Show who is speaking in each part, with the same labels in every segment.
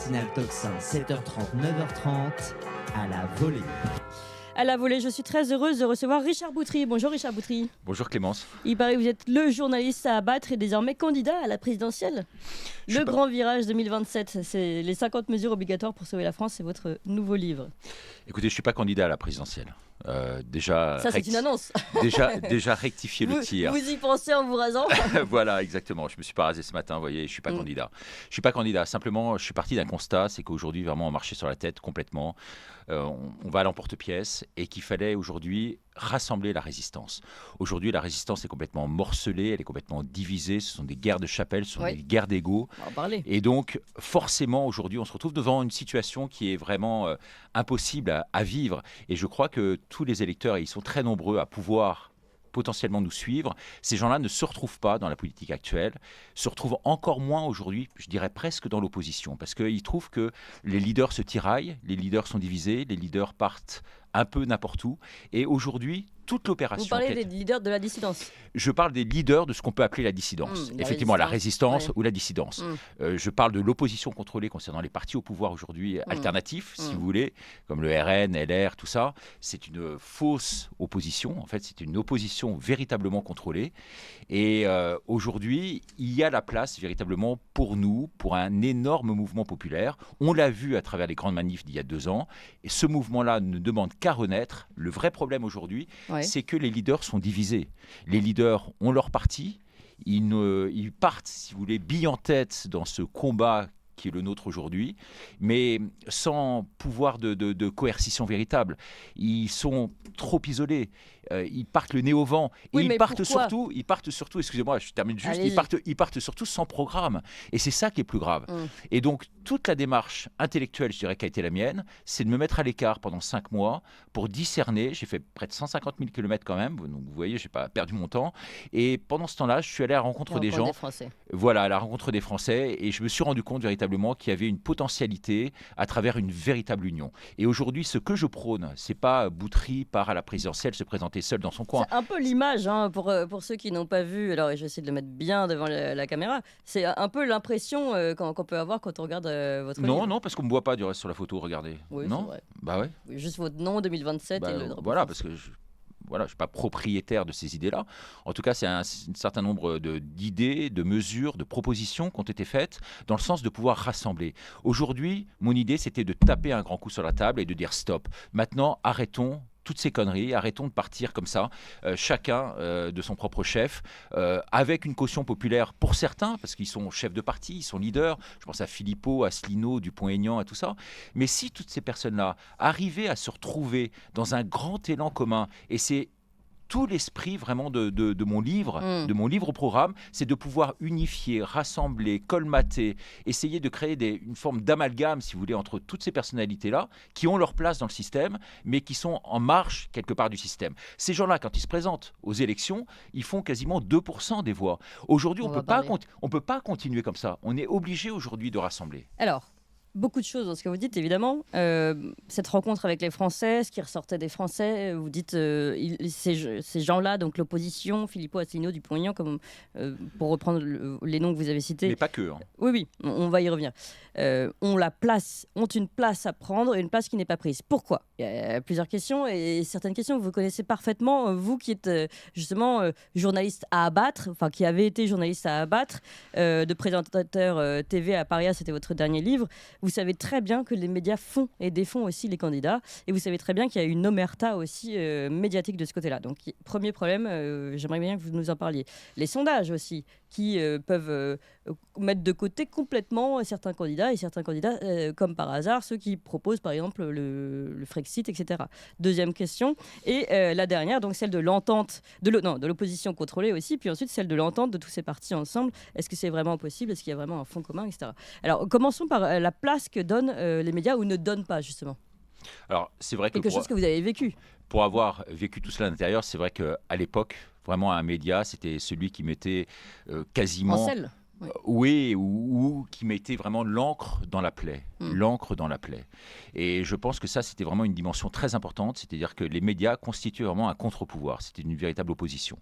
Speaker 1: matinale Tocsin, 7h30, 9h30, à la volée.
Speaker 2: À la volée, je suis très heureuse de recevoir Richard Boutry. Bonjour Richard Boutry.
Speaker 3: Bonjour Clémence.
Speaker 2: Il paraît que vous êtes le journaliste à abattre et désormais candidat à la présidentielle. Grand virage 2027, c'est les 50 mesures obligatoires pour sauver la France, c'est votre nouveau livre.
Speaker 3: Écoutez, je ne suis pas candidat à la présidentielle. Déjà,
Speaker 2: ça, c'est une annonce.
Speaker 3: déjà rectifier le tir.
Speaker 2: Vous y pensez en vous rasant?
Speaker 3: Voilà, exactement. Je ne me suis pas rasé ce matin, vous voyez, je ne suis pas candidat. Je ne suis pas candidat. Simplement, je suis parti d'un constat, c'est qu'aujourd'hui, vraiment, on marchait sur la tête complètement. On va à l'emporte-pièce et qu'il fallait aujourd'hui rassembler la résistance. Aujourd'hui, la résistance est complètement morcelée, elle est complètement divisée. Ce sont des guerres de chapelle, ce sont des guerres d'ego.
Speaker 2: On va en parler.
Speaker 3: Et donc, forcément, aujourd'hui, on se retrouve devant une situation qui est vraiment impossible à vivre. Et je crois que tous les électeurs, et ils sont très nombreux à pouvoir potentiellement nous suivre, ces gens-là ne se retrouvent pas dans la politique actuelle, se retrouvent encore moins aujourd'hui, je dirais presque dans l'opposition, parce qu'ils trouvent que les leaders se tiraillent, les leaders sont divisés, les leaders partent un peu n'importe où. Et aujourd'hui, toute l'opération...
Speaker 2: Vous parlez des leaders de la dissidence?
Speaker 3: Je parle des leaders de ce qu'on peut appeler la dissidence. Effectivement, la résistance ou la dissidence. Je parle de l'opposition contrôlée concernant les partis au pouvoir aujourd'hui alternatifs, si vous voulez, comme le RN, LR, tout ça. C'est une fausse opposition. En fait, c'est une opposition véritablement contrôlée. Et aujourd'hui, il y a la place véritablement pour nous, pour un énorme mouvement populaire. On l'a vu à travers les grandes manifs d'il y a 2 ans. Et ce mouvement-là ne demande qu'à renaître. Le vrai problème aujourd'hui, c'est que les leaders sont divisés. Les leaders ont leur parti. Ils partent, si vous voulez, billes en tête dans ce combat qui est le nôtre aujourd'hui, mais sans pouvoir de coercition véritable. Ils sont trop isolés. Ils partent le nez au vent. Et ils partent surtout, excusez-moi, je termine juste, ils partent surtout sans programme. Et c'est ça qui est plus grave. Et donc, toute la démarche intellectuelle, je dirais, qui a été la mienne, c'est de me mettre à l'écart pendant 5 mois pour discerner. J'ai fait près de 150 000 km quand même. Donc, vous voyez, je n'ai pas perdu mon temps. Et pendant ce temps-là, je suis allé à la rencontre des gens. Voilà, à la rencontre des Français. Et je me suis rendu compte véritablement qu'il y avait une potentialité à travers une véritable union. Et aujourd'hui, ce que je prône, c'est pas Boutry part à la présidentielle se présenter seul dans son coin.
Speaker 2: C'est un peu l'image, hein, pour ceux qui n'ont pas vu. Alors, je vais essayer de le mettre bien devant la caméra. C'est un peu l'impression qu'on peut avoir quand on regarde votre livre.
Speaker 3: Non, parce qu'on ne me voit pas du reste sur la photo, regardez.
Speaker 2: Oui,
Speaker 3: non,
Speaker 2: c'est vrai.
Speaker 3: Bah ouais.
Speaker 2: Oui, juste votre nom 2027 et le drapeau.
Speaker 3: Voilà, parce que je ne suis pas propriétaire de ces idées-là. En tout cas, c'est un certain nombre d'idées, de mesures, de propositions qui ont été faites dans le sens de pouvoir rassembler. Aujourd'hui, mon idée, c'était de taper un grand coup sur la table et de dire stop. Maintenant, arrêtons toutes ces conneries, arrêtons de partir comme ça, chacun de son propre chef, avec une caution populaire pour certains, parce qu'ils sont chefs de parti, ils sont leaders, je pense à Philippot, Asselineau, Dupont-Aignan et tout ça, mais si toutes ces personnes-là arrivaient à se retrouver dans un grand élan commun, et c'est tout l'esprit vraiment de mon livre, de mon livre au programme, c'est de pouvoir unifier, rassembler, colmater, essayer de créer une forme d'amalgame, si vous voulez, entre toutes ces personnalités-là, qui ont leur place dans le système, mais qui sont en marge quelque part du système. Ces gens-là, quand ils se présentent aux élections, ils font quasiment 2% des voix. Aujourd'hui, on ne peut pas continuer comme ça. On est obligé aujourd'hui de rassembler.
Speaker 2: Alors, beaucoup de choses dans ce que vous dites, évidemment. Cette rencontre avec les Français, ce qui ressortait des Français, vous dites ces gens-là, donc l'opposition, Philippot, Asselineau, Dupont-Aignan, pour reprendre les noms que vous avez cités.
Speaker 3: Mais pas que. Hein.
Speaker 2: Oui, on va y revenir. Ont une place à prendre et une place qui n'est pas prise. Pourquoi? Il y a plusieurs questions et certaines questions que vous connaissez parfaitement, vous qui êtes justement journaliste à abattre, enfin qui avez été journaliste à abattre, de présentateur TV à Paria, c'était votre dernier livre. Vous savez très bien que les médias font et défont aussi les candidats. Et vous savez très bien qu'il y a une omerta aussi médiatique de ce côté-là. Donc, premier problème, j'aimerais bien que vous nous en parliez. Les sondages aussi, qui peuvent mettre de côté complètement certains candidats. Et certains candidats, comme par hasard, ceux qui proposent par exemple le Frexit, etc. Deuxième question. Et la dernière, donc celle de l'entente, de l'opposition contrôlée aussi. Puis ensuite, celle de l'entente de tous ces partis ensemble. Est-ce que c'est vraiment possible? Est-ce qu'il y a vraiment un fond commun, etc. Alors, commençons par la place que donnent les médias ou ne donnent pas, justement.
Speaker 3: Alors, c'est vrai que
Speaker 2: quelque chose que vous avez vécu.
Speaker 3: Pour avoir vécu tout cela à l'intérieur, c'est vrai qu'à l'époque, vraiment un média, c'était celui qui mettait quasiment...
Speaker 2: En selle.
Speaker 3: Oui, ou qui mettait vraiment l'encre dans la plaie. L'encre dans la plaie. Et je pense que ça, c'était vraiment une dimension très importante, c'est-à-dire que les médias constituaient vraiment un contre-pouvoir. C'était une véritable opposition.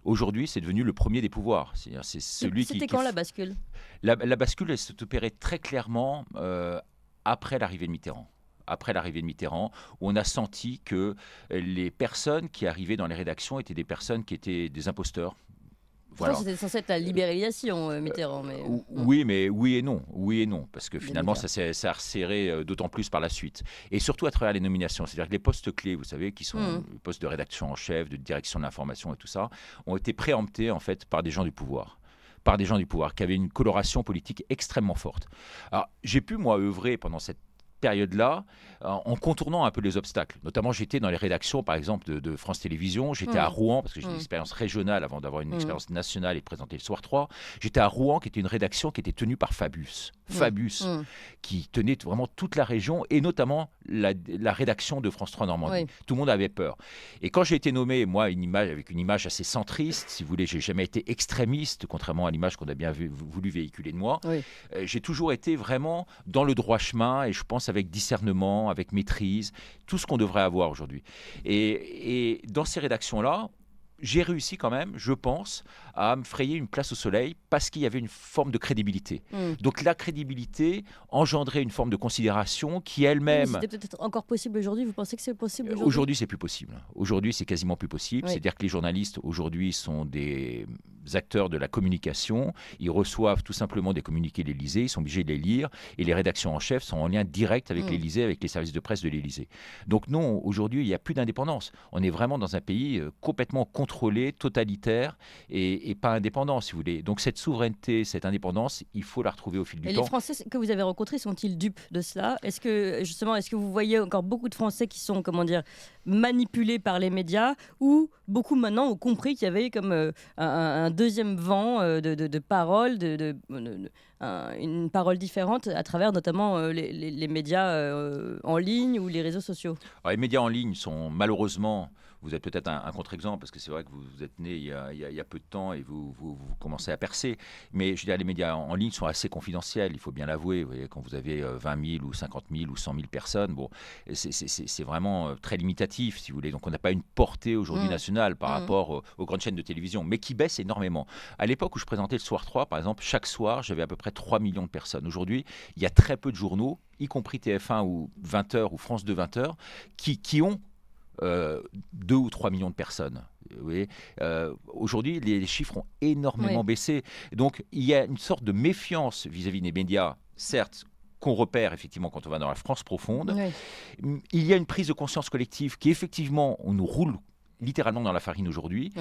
Speaker 3: Aujourd'hui, c'est devenu le premier des pouvoirs. C'est celui
Speaker 2: C'était quand la bascule?
Speaker 3: La bascule, elle s'est opérée très clairement après l'arrivée de Mitterrand. Après l'arrivée de Mitterrand, où on a senti que les personnes qui arrivaient dans les rédactions étaient des personnes qui étaient des imposteurs.
Speaker 2: Voilà. C'était censé être la libéralisation, Mitterrand. Mais...
Speaker 3: Oui, mais oui et non, parce que finalement, ça a resserré d'autant plus par la suite. Et surtout à travers les nominations. C'est-à-dire que les postes clés, vous savez, qui sont les postes de rédaction en chef, de direction de l'information et tout ça, ont été préemptés en fait par des gens du pouvoir. Qui avaient une coloration politique extrêmement forte. Alors, j'ai pu, moi, œuvrer pendant cette période-là, en contournant un peu les obstacles. Notamment, j'étais dans les rédactions, par exemple, de France Télévisions. J'étais à Rouen, parce que j'ai une expérience régionale avant d'avoir une expérience nationale et de présenter le Soir 3. J'étais à Rouen, qui était une rédaction qui était tenue par Fabius. Qui tenait vraiment toute la région, et notamment la rédaction de France 3 Normandie. Tout le monde avait peur. Et quand j'ai été nommé, moi, avec une image assez centriste, si vous voulez, j'ai jamais été extrémiste, contrairement à l'image qu'on a bien voulu véhiculer de moi. J'ai toujours été vraiment dans le droit chemin, et je pense avec discernement, avec maîtrise, tout ce qu'on devrait avoir aujourd'hui. Et dans ces rédactions-là, j'ai réussi quand même, je pense, à me frayer une place au soleil parce qu'il y avait une forme de crédibilité. Donc la crédibilité engendrait une forme de considération qui elle-même...
Speaker 2: C'était peut-être encore possible aujourd'hui. Vous pensez que c'est possible aujourd'hui ?
Speaker 3: Aujourd'hui, c'est plus possible. Aujourd'hui, c'est quasiment plus possible. C'est-à-dire que les journalistes, aujourd'hui, sont des acteurs de la communication. Ils reçoivent tout simplement des communiqués de l'Élysée. Ils sont obligés de les lire. Et les rédactions en chef sont en lien direct avec l'Élysée, avec les services de presse de l'Élysée. Donc non, aujourd'hui, il n'y a plus d'indépendance. On est vraiment dans un pays complètement contrôlé, totalitaire et pas indépendant, si vous voulez. Donc cette souveraineté, cette indépendance, il faut la retrouver au fil du temps.
Speaker 2: Et les Français que vous avez rencontrés sont-ils dupes de cela ? Est-ce que vous voyez encore beaucoup de Français qui sont, manipulés par les médias, ou beaucoup maintenant ont compris qu'il y avait comme un deuxième vent de paroles, une parole différente à travers notamment les médias en ligne ou les réseaux sociaux ?
Speaker 3: Alors, les médias en ligne sont malheureusement... Vous êtes peut-être un contre-exemple, parce que c'est vrai que vous êtes né il y a peu de temps et vous commencez à percer. Mais je veux dire, les médias en ligne sont assez confidentiels, il faut bien l'avouer. Vous voyez, quand vous avez 20 000 ou 50 000 ou 100 000 personnes, bon, c'est vraiment très limitatif, si vous voulez. Donc on n'a pas une portée aujourd'hui nationale par rapport aux grandes chaînes de télévision, mais qui baisse énormément. À l'époque où je présentais le Soir 3, par exemple, chaque soir, j'avais à peu près 3 millions de personnes. Aujourd'hui, il y a très peu de journaux, y compris TF1 ou 20h ou France 2 20h, qui ont 2 ou 3 millions de personnes. Vous voyez, aujourd'hui, les chiffres ont énormément baissé. Donc, il y a une sorte de méfiance vis-à-vis des médias, certes, qu'on repère effectivement quand on va dans la France profonde. Il y a une prise de conscience collective qui, effectivement, on nous roule littéralement dans la farine aujourd'hui,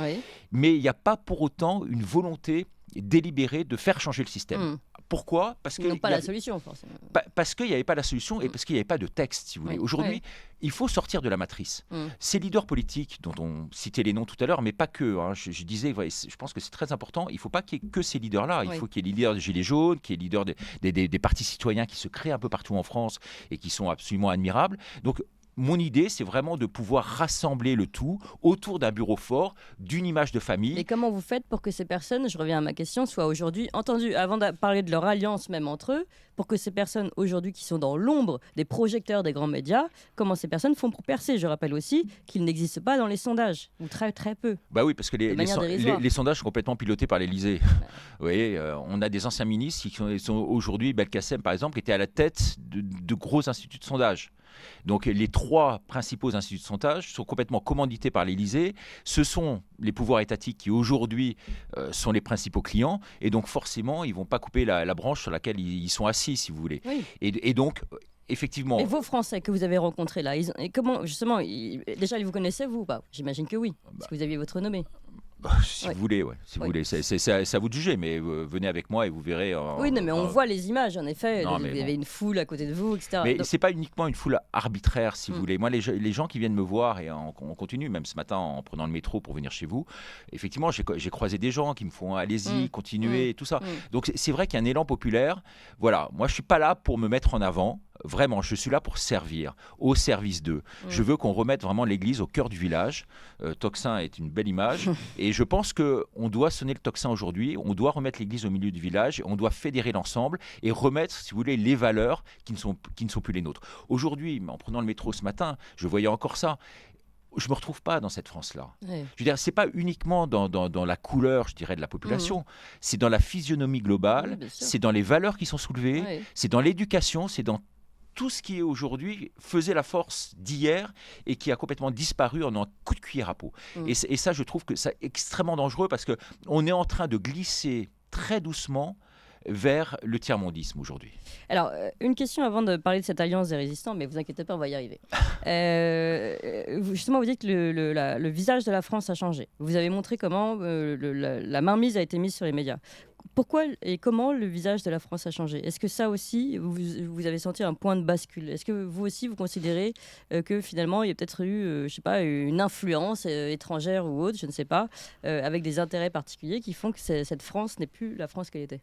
Speaker 3: mais il n'y a pas pour autant une volonté délibérée de faire changer le système. Pourquoi ? Parce
Speaker 2: qu'ils n'ont pas la solution, forcément.
Speaker 3: Parce qu'il n'y avait pas la solution et parce qu'il n'y avait pas de texte, si vous voulez. Aujourd'hui, il faut sortir de la matrice. Ces leaders politiques, dont on citait les noms tout à l'heure, mais pas que. Je disais, je pense que c'est très important. Il ne faut pas qu'il n'y ait que ces leaders-là. Il faut qu'il y ait les leaders des Gilets jaunes, qu'il y ait les leaders des partis citoyens qui se créent un peu partout en France et qui sont absolument admirables. Donc, mon idée, c'est vraiment de pouvoir rassembler le tout autour d'un bureau fort, d'une image de famille.
Speaker 2: Et comment vous faites pour que ces personnes, je reviens à ma question, soient aujourd'hui entendues, avant de parler de leur alliance même entre eux, pour que ces personnes aujourd'hui qui sont dans l'ombre des projecteurs des grands médias, comment ces personnes font pour percer ? Je rappelle aussi qu'ils n'existent pas dans les sondages, ou très très peu.
Speaker 3: Bah oui, parce que les sondages sont complètement pilotés par l'Élysée. Vous voyez, on a des anciens ministres qui sont aujourd'hui, Belkacem par exemple, était à la tête de gros instituts de sondage. Donc les 3 principaux instituts de sondage sont complètement commandités par l'Élysée. Ce sont les pouvoirs étatiques qui aujourd'hui sont les principaux clients. Et donc forcément, ils ne vont pas couper la branche sur laquelle ils sont assis, si vous voulez. Et donc... Effectivement.
Speaker 2: Et vos Français que vous avez rencontrés là, comment justement, déjà ils vous connaissaient vous ou pas ? J'imagine que oui, parce que vous aviez votre renommée.
Speaker 3: Si vous voulez, vous voulez. C'est à vous de juger, mais venez avec moi et vous verrez.
Speaker 2: Mais on voit les images, en effet. Vous avez une foule à côté de vous, etc.
Speaker 3: Mais c'est pas uniquement une foule arbitraire, si vous voulez. Moi, les gens qui viennent me voir, et on continue, même ce matin, en prenant le métro pour venir chez vous, effectivement, j'ai croisé des gens qui me font allez-y, continuez, et tout ça. Donc, c'est vrai qu'il y a un élan populaire. Voilà, moi, je suis pas là pour me mettre en avant. Vraiment, je suis là pour servir, au service d'eux. Je veux qu'on remette vraiment l'église au cœur du village. Tocsin est une belle image. Et je pense qu'on doit sonner le tocsin aujourd'hui. On doit remettre l'église au milieu du village. On doit fédérer l'ensemble et remettre, si vous voulez, les valeurs qui ne sont plus les nôtres. Aujourd'hui, en prenant le métro ce matin, je voyais encore ça. je me retrouve pas dans cette France-là.
Speaker 2: Ouais.
Speaker 3: Je veux dire, c'est pas uniquement dans la couleur, je dirais, de la population. C'est dans la physionomie globale,
Speaker 2: bien sûr.
Speaker 3: c'est dans les valeurs qui sont soulevées,
Speaker 2: Ouais.
Speaker 3: c'est dans l'éducation, c'est dans tout ce qui est aujourd'hui faisait la force d'hier et qui a complètement disparu en un coup de cuillère à peau. Et ça, je trouve que c'est extrêmement dangereux parce qu'on est en train de glisser très doucement vers le tiers-mondisme aujourd'hui.
Speaker 2: Alors, une question avant de parler de cette alliance des résistants, mais vous inquiétez pas, on va y arriver. Justement, vous dites que le visage de la France a changé. Vous avez montré comment la mainmise a été mise sur les médias. Pourquoi et comment le visage de la France a changé? Est-ce que ça aussi, vous avez senti un point de bascule? Est-ce que vous aussi, vous considérez que finalement, il y a peut-être eu, je sais pas, une influence étrangère ou autre, je ne sais pas, avec des intérêts particuliers qui font que cette France n'est plus la France qu'elle était?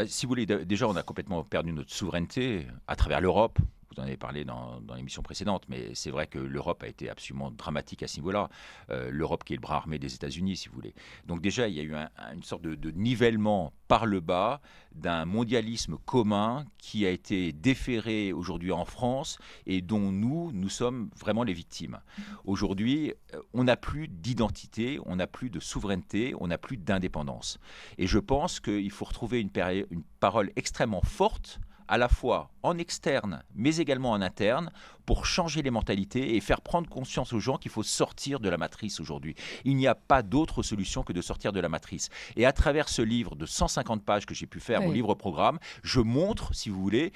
Speaker 3: Si vous voulez, déjà, on a complètement perdu notre souveraineté à travers l'Europe. Vous en avez parlé dans l'émission précédente, mais c'est vrai que l'Europe a été absolument dramatique à ce niveau-là. L'Europe qui est le bras armé des États-Unis, si vous voulez. Donc déjà, il y a eu une sorte de nivellement par le bas d'un mondialisme commun qui a été déféré aujourd'hui en France et dont nous sommes vraiment les victimes. Aujourd'hui, on n'a plus d'identité, on n'a plus de souveraineté, on n'a plus d'indépendance. Et je pense qu'il faut retrouver une parole extrêmement forte, à la fois en externe, mais également en interne, pour changer les mentalités et faire prendre conscience aux gens qu'il faut sortir de la matrice aujourd'hui. Il n'y a pas d'autre solution que de sortir de la matrice. Et à travers ce livre de 150 pages que j'ai pu faire, mon livre-programme, je montre, si vous voulez,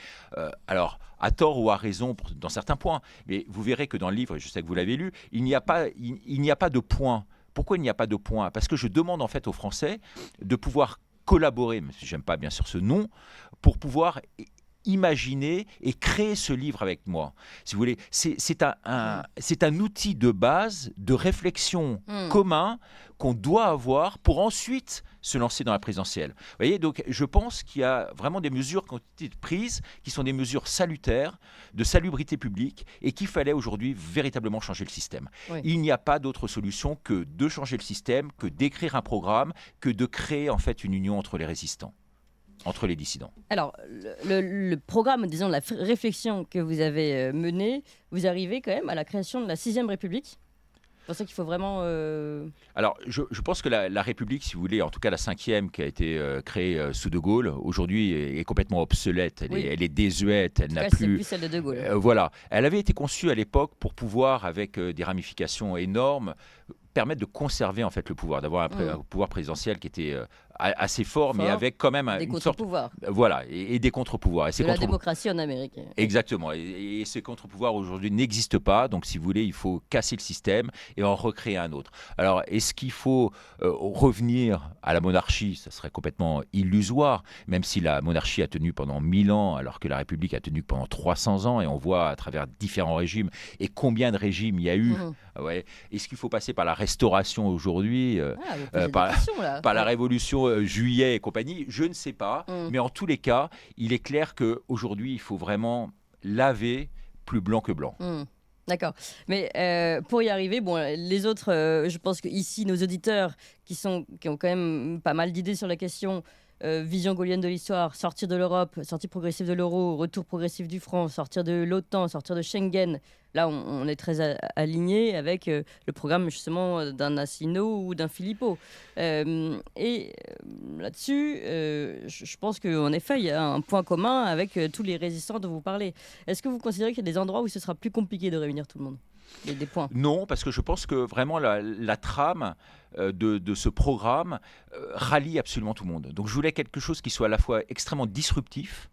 Speaker 3: alors à tort ou à raison dans certains points, mais vous verrez que dans le livre, je sais que vous l'avez lu, il n'y a pas de point. Pourquoi il n'y a pas de point? Parce que je demande en fait aux Français de pouvoir collaborer, même si j'aime pas bien sûr ce nom, pour pouvoir imaginer et créer ce livre avec moi. Si vous voulez, c'est un outil de base de réflexion commun qu'on doit avoir pour ensuite se lancer dans la présidentielle. Vous voyez, donc je pense qu'il y a vraiment des mesures qui ont été prises, qui sont des mesures salutaires, de salubrité publique, et qu'il fallait aujourd'hui véritablement changer le système. Oui. Il n'y a pas d'autre solution que de changer le système, que d'écrire un programme, que de créer en fait une union entre les résistants, entre les dissidents. Alors,
Speaker 2: le programme, disons, la réflexion que vous avez menée, vous arrivez quand même à la création de la 6e République. C'est pour ça qu'il faut vraiment...
Speaker 3: Alors, je pense que la République, si vous voulez, en tout cas la 5e qui a été créée sous De Gaulle, aujourd'hui est complètement obsolète. Elle est désuète. Elle n'a plus...
Speaker 2: C'est plus celle de De Gaulle.
Speaker 3: Voilà. Elle avait été conçue à l'époque pour pouvoir, avec des ramifications énormes, permettre de conserver en fait le pouvoir, d'avoir un pouvoir présidentiel qui était assez fort, mais avec quand même
Speaker 2: des contre-pouvoirs.
Speaker 3: Voilà, et des contre-pouvoirs.
Speaker 2: Et la démocratie en Amérique.
Speaker 3: Exactement. Et ces contre-pouvoirs aujourd'hui n'existent pas. Donc, si vous voulez, il faut casser le système et en recréer un autre. Alors, est-ce qu'il faut revenir à la monarchie? Ça serait complètement illusoire, même si la monarchie a tenu pendant 1000 ans, alors que la République a tenu pendant 300 ans. Et on voit à travers différents régimes et combien de régimes il y a eu. Ouais. Est-ce qu'il faut passer par la restauration aujourd'hui, par la révolution juillet et compagnie? Je ne sais pas. Mais en tous les cas, il est clair qu'aujourd'hui, il faut vraiment laver plus blanc que blanc.
Speaker 2: D'accord. Mais pour y arriver, bon, les autres, je pense qu'ici, nos auditeurs qui ont quand même pas mal d'idées sur la question, vision gaullienne de l'histoire, sortir de l'Europe, sortie progressive de l'euro, retour progressif du franc, sortir de l'OTAN, sortir de Schengen. Là, on est très aligné avec le programme justement d'un Asselineau ou d'un Philippot. Et là-dessus, je pense qu'en effet, il y a un point commun avec tous les résistants dont vous parlez. Est-ce que vous considérez qu'il y a des endroits où ce sera plus compliqué de réunir tout le monde? Il y a des points.
Speaker 3: Non, parce que je pense que vraiment la trame de ce programme rallie absolument tout le monde. Donc je voulais quelque chose qui soit à la fois extrêmement disruptif,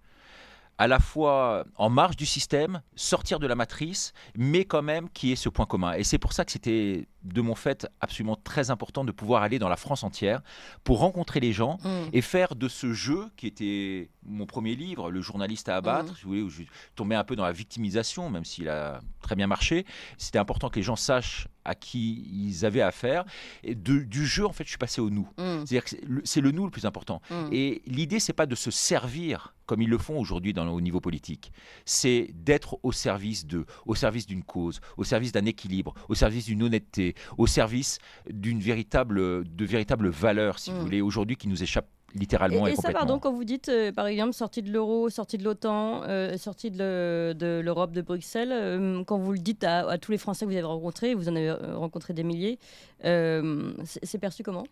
Speaker 3: à la fois en marge du système, sortir de la matrice, mais quand même qui ait ce point commun. Et c'est pour ça que c'était de mon fait absolument très important de pouvoir aller dans la France entière pour rencontrer les gens et faire de ce jeu qui était mon premier livre, Le journaliste à abattre, si vous voulez, où je tombais un peu dans la victimisation, même s'il a très bien marché. C'était important que les gens sachent à qui ils avaient affaire. Et du jeu, en fait, je suis passé au nous. C'est-à-dire que c'est le nous le plus important. Et l'idée, c'est pas de se servir comme ils le font aujourd'hui au niveau politique. C'est d'être au service d'une cause, au service d'un équilibre, au service d'une honnêteté, au service de véritables valeurs, si vous voulez, aujourd'hui qui nous échappent littéralement et
Speaker 2: ça,
Speaker 3: complètement.
Speaker 2: pardon, quand vous dites, par exemple, sortie de l'euro, sortie de l'OTAN, sortie de l'Europe, de Bruxelles, quand vous le dites à tous les Français que vous avez rencontrés, vous en avez rencontré des milliers, c'est perçu comment ?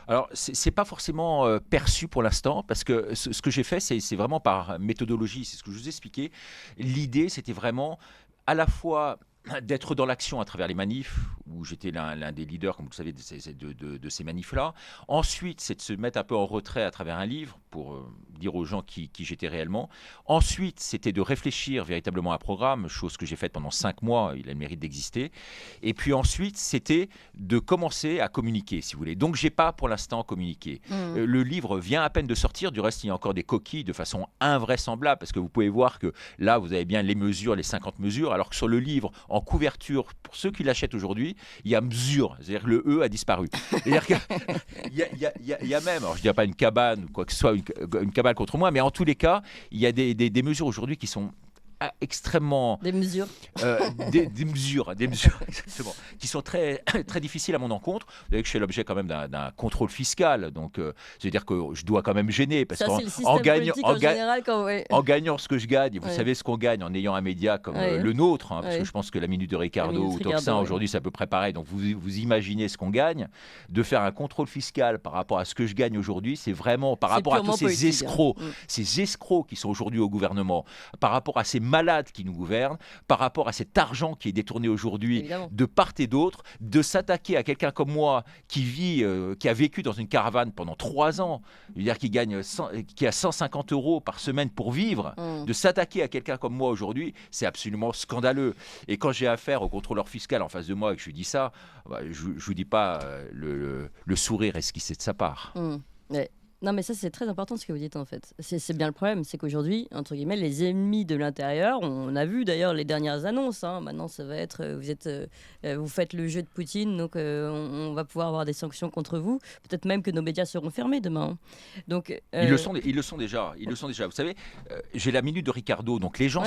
Speaker 3: Alors, c'est pas forcément perçu pour l'instant, parce que ce que j'ai fait, c'est vraiment par méthodologie, c'est ce que je vous expliquais. L'idée, c'était vraiment à la fois d'être dans l'action à travers les manifs, où j'étais l'un des leaders, comme vous le savez, de ces manifs-là. Ensuite, c'est de se mettre un peu en retrait à travers un livre, pour dire aux gens qui j'étais réellement. Ensuite, c'était de réfléchir véritablement à un programme, chose que j'ai faite pendant 5 mois, il a le mérite d'exister. Et puis ensuite, c'était de commencer à communiquer, si vous voulez. Donc, j'ai pas pour l'instant communiqué. Le livre vient à peine de sortir, du reste, il y a encore des coquilles de façon invraisemblable, parce que vous pouvez voir que là, vous avez bien les mesures, les 50 mesures, alors que sur le livre, en couverture, pour ceux qui l'achètent aujourd'hui, il y a mesure, c'est-à-dire que le E a disparu. C'est-à-dire qu'il y a même, alors je ne dirais pas une cabane ou quoi que ce soit, une cabale contre moi, mais en tous les cas, il y a des mesures aujourd'hui qui sont extrêmement...
Speaker 2: Des mesures.
Speaker 3: Des mesures, exactement, qui sont très, très difficiles à mon encontre. Vous savez que je fais l'objet quand même d'un contrôle fiscal, donc c'est-à-dire que je dois quand même gêner, parce qu'en gagnant ce que je gagne, vous savez ce qu'on gagne en ayant un média comme le nôtre, parce que je pense que la Minute de Ricardo ou Toxin aujourd'hui, c'est à peu près pareil, donc vous imaginez ce qu'on gagne, de faire un contrôle fiscal par rapport à ce que je gagne aujourd'hui, c'est vraiment par rapport à tous ces escrocs, ces escrocs qui sont aujourd'hui au gouvernement, par rapport à ces malades qui nous gouvernent, par rapport à cet argent qui est détourné aujourd'hui de part et d'autre, de s'attaquer à quelqu'un comme moi qui a vécu dans une caravane pendant 3 ans, c'est-à-dire qui a 150 € par semaine pour vivre, de s'attaquer à quelqu'un comme moi aujourd'hui, c'est absolument scandaleux. Et quand j'ai affaire au contrôleur fiscal en face de moi et que je lui dis ça, je ne vous dis pas le sourire esquissé de sa part.
Speaker 2: Ouais. Non, mais ça, c'est très important ce que vous dites, en fait. C'est bien le problème, c'est qu'aujourd'hui, entre guillemets, les ennemis de l'intérieur, on a vu d'ailleurs les dernières annonces, maintenant, ça va être, vous faites le jeu de Poutine, donc on va pouvoir avoir des sanctions contre vous. Peut-être même que nos médias seront fermés demain. Donc,
Speaker 3: Ils le sont déjà. Vous savez, j'ai la Minute de Ricardo, donc les gens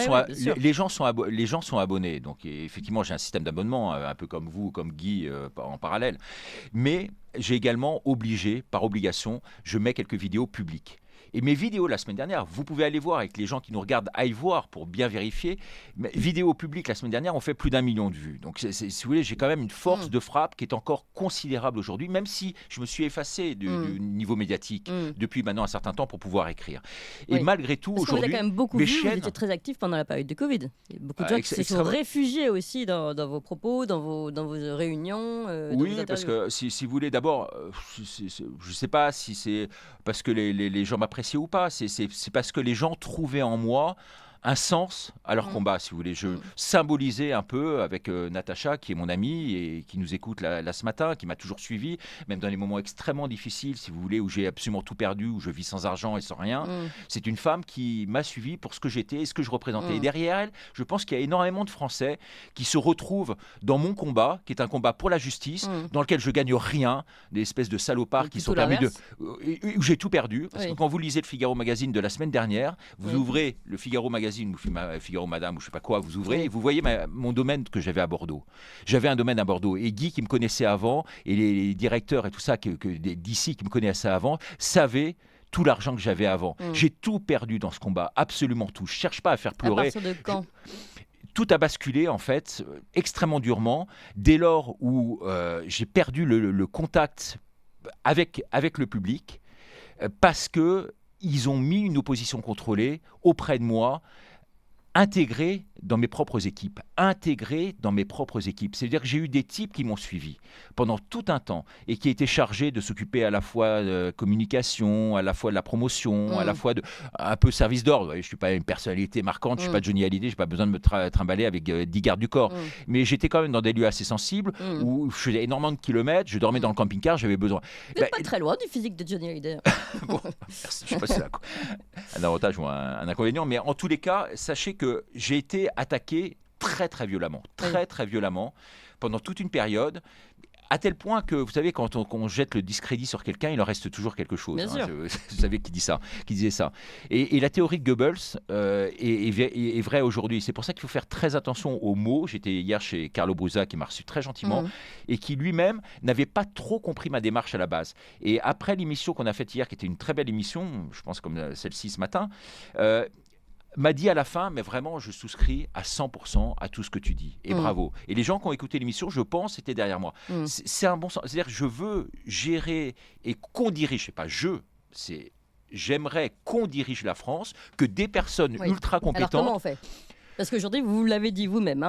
Speaker 3: sont abonnés. Donc effectivement, j'ai un système d'abonnement, un peu comme vous, comme Guy, en parallèle. Mais j'ai également par obligation, je mets quelques vidéos publiques. Et mes vidéos la semaine dernière, vous pouvez aller voir, avec les gens qui nous regardent aillent voir pour bien vérifier. Mes vidéos publiques la semaine dernière ont fait plus d'1 million de vues. Donc, si vous voulez, j'ai quand même une force de frappe qui est encore considérable aujourd'hui, même si je me suis effacé du niveau médiatique depuis maintenant un certain temps pour pouvoir écrire. Et malgré tout, aujourd'hui,
Speaker 2: vous avez quand même beaucoup vu, vous étiez très actif pendant la période de Covid. Il y a beaucoup de gens qui se sont réfugiés aussi dans vos propos, dans vos réunions.
Speaker 3: Oui, parce que si vous voulez, d'abord, je ne sais pas si c'est parce que les gens m'apprécient ou pas, c'est parce que les gens trouvaient en moi un sens à leur combat, si vous voulez. Je symbolisais un peu avec Natacha, qui est mon amie et qui nous écoute là ce matin, qui m'a toujours suivi, même dans les moments extrêmement difficiles, si vous voulez, où j'ai absolument tout perdu, où je vis sans argent et sans rien. C'est une femme qui m'a suivi pour ce que j'étais et ce que je représentais. Et derrière elle, je pense qu'il y a énormément de Français qui se retrouvent dans mon combat, qui est un combat pour la justice, dans lequel je gagne rien, des espèces de salopards qui sont permis où j'ai tout perdu. Parce que quand vous lisez le Figaro Magazine de la semaine dernière, vous ouvrez le Figaro Magazine, ou Figaro Madame, ou je sais pas quoi, vous ouvrez et vous voyez mon domaine que j'avais à Bordeaux. J'avais un domaine à Bordeaux et Guy qui me connaissait avant et les directeurs et tout ça d'ici qui me connaissaient avant savaient tout l'argent que j'avais avant. J'ai tout perdu dans ce combat, absolument tout. Je cherche pas à faire pleurer.
Speaker 2: À partir de quand
Speaker 3: tout a basculé en fait extrêmement durement dès lors où j'ai perdu le contact avec le public parce que ils ont mis une opposition contrôlée auprès de moi, intégrée dans mes propres équipes. C'est-à-dire que j'ai eu des types qui m'ont suivi pendant tout un temps et qui étaient chargés de s'occuper à la fois de communication, à la fois de la promotion, à la fois de un peu service d'ordre. Je ne suis pas une personnalité marquante, je ne suis pas Johnny Hallyday, je n'ai pas besoin de me trimballer avec 10 gardes du corps. Mais j'étais quand même dans des lieux assez sensibles où je faisais énormément de kilomètres, je dormais dans le camping-car, j'avais besoin.
Speaker 2: Vous n'êtes pas très loin du physique de Johnny Hallyday.
Speaker 3: Bon, merci, je ne sais pas si c'est un avantage ou un inconvénient, mais en tous les cas, sachez que j'ai été attaqué très violemment pendant toute une période, à tel point que, vous savez, quand on jette le discrédit sur quelqu'un, il en reste toujours quelque chose.
Speaker 2: Bien sûr.
Speaker 3: Vous savez qui disait ça. Et la théorie de Goebbels est vraie aujourd'hui. C'est pour ça qu'il faut faire très attention aux mots. J'étais hier chez Carlo Brusa, qui m'a reçu très gentiment, et qui lui-même n'avait pas trop compris ma démarche à la base. Et après l'émission qu'on a faite hier, qui était une très belle émission, je pense comme celle-ci ce matin, m'a dit à la fin, mais vraiment, je souscris à 100% à tout ce que tu dis. Et bravo. Et les gens qui ont écouté l'émission, je pense, étaient derrière moi. C'est un bon sens. C'est-à-dire que je veux gérer et qu'on dirige, j'aimerais qu'on dirige la France, que des personnes ultra compétentes...
Speaker 2: Alors comment on fait ? Parce qu'aujourd'hui, vous l'avez dit vous-même,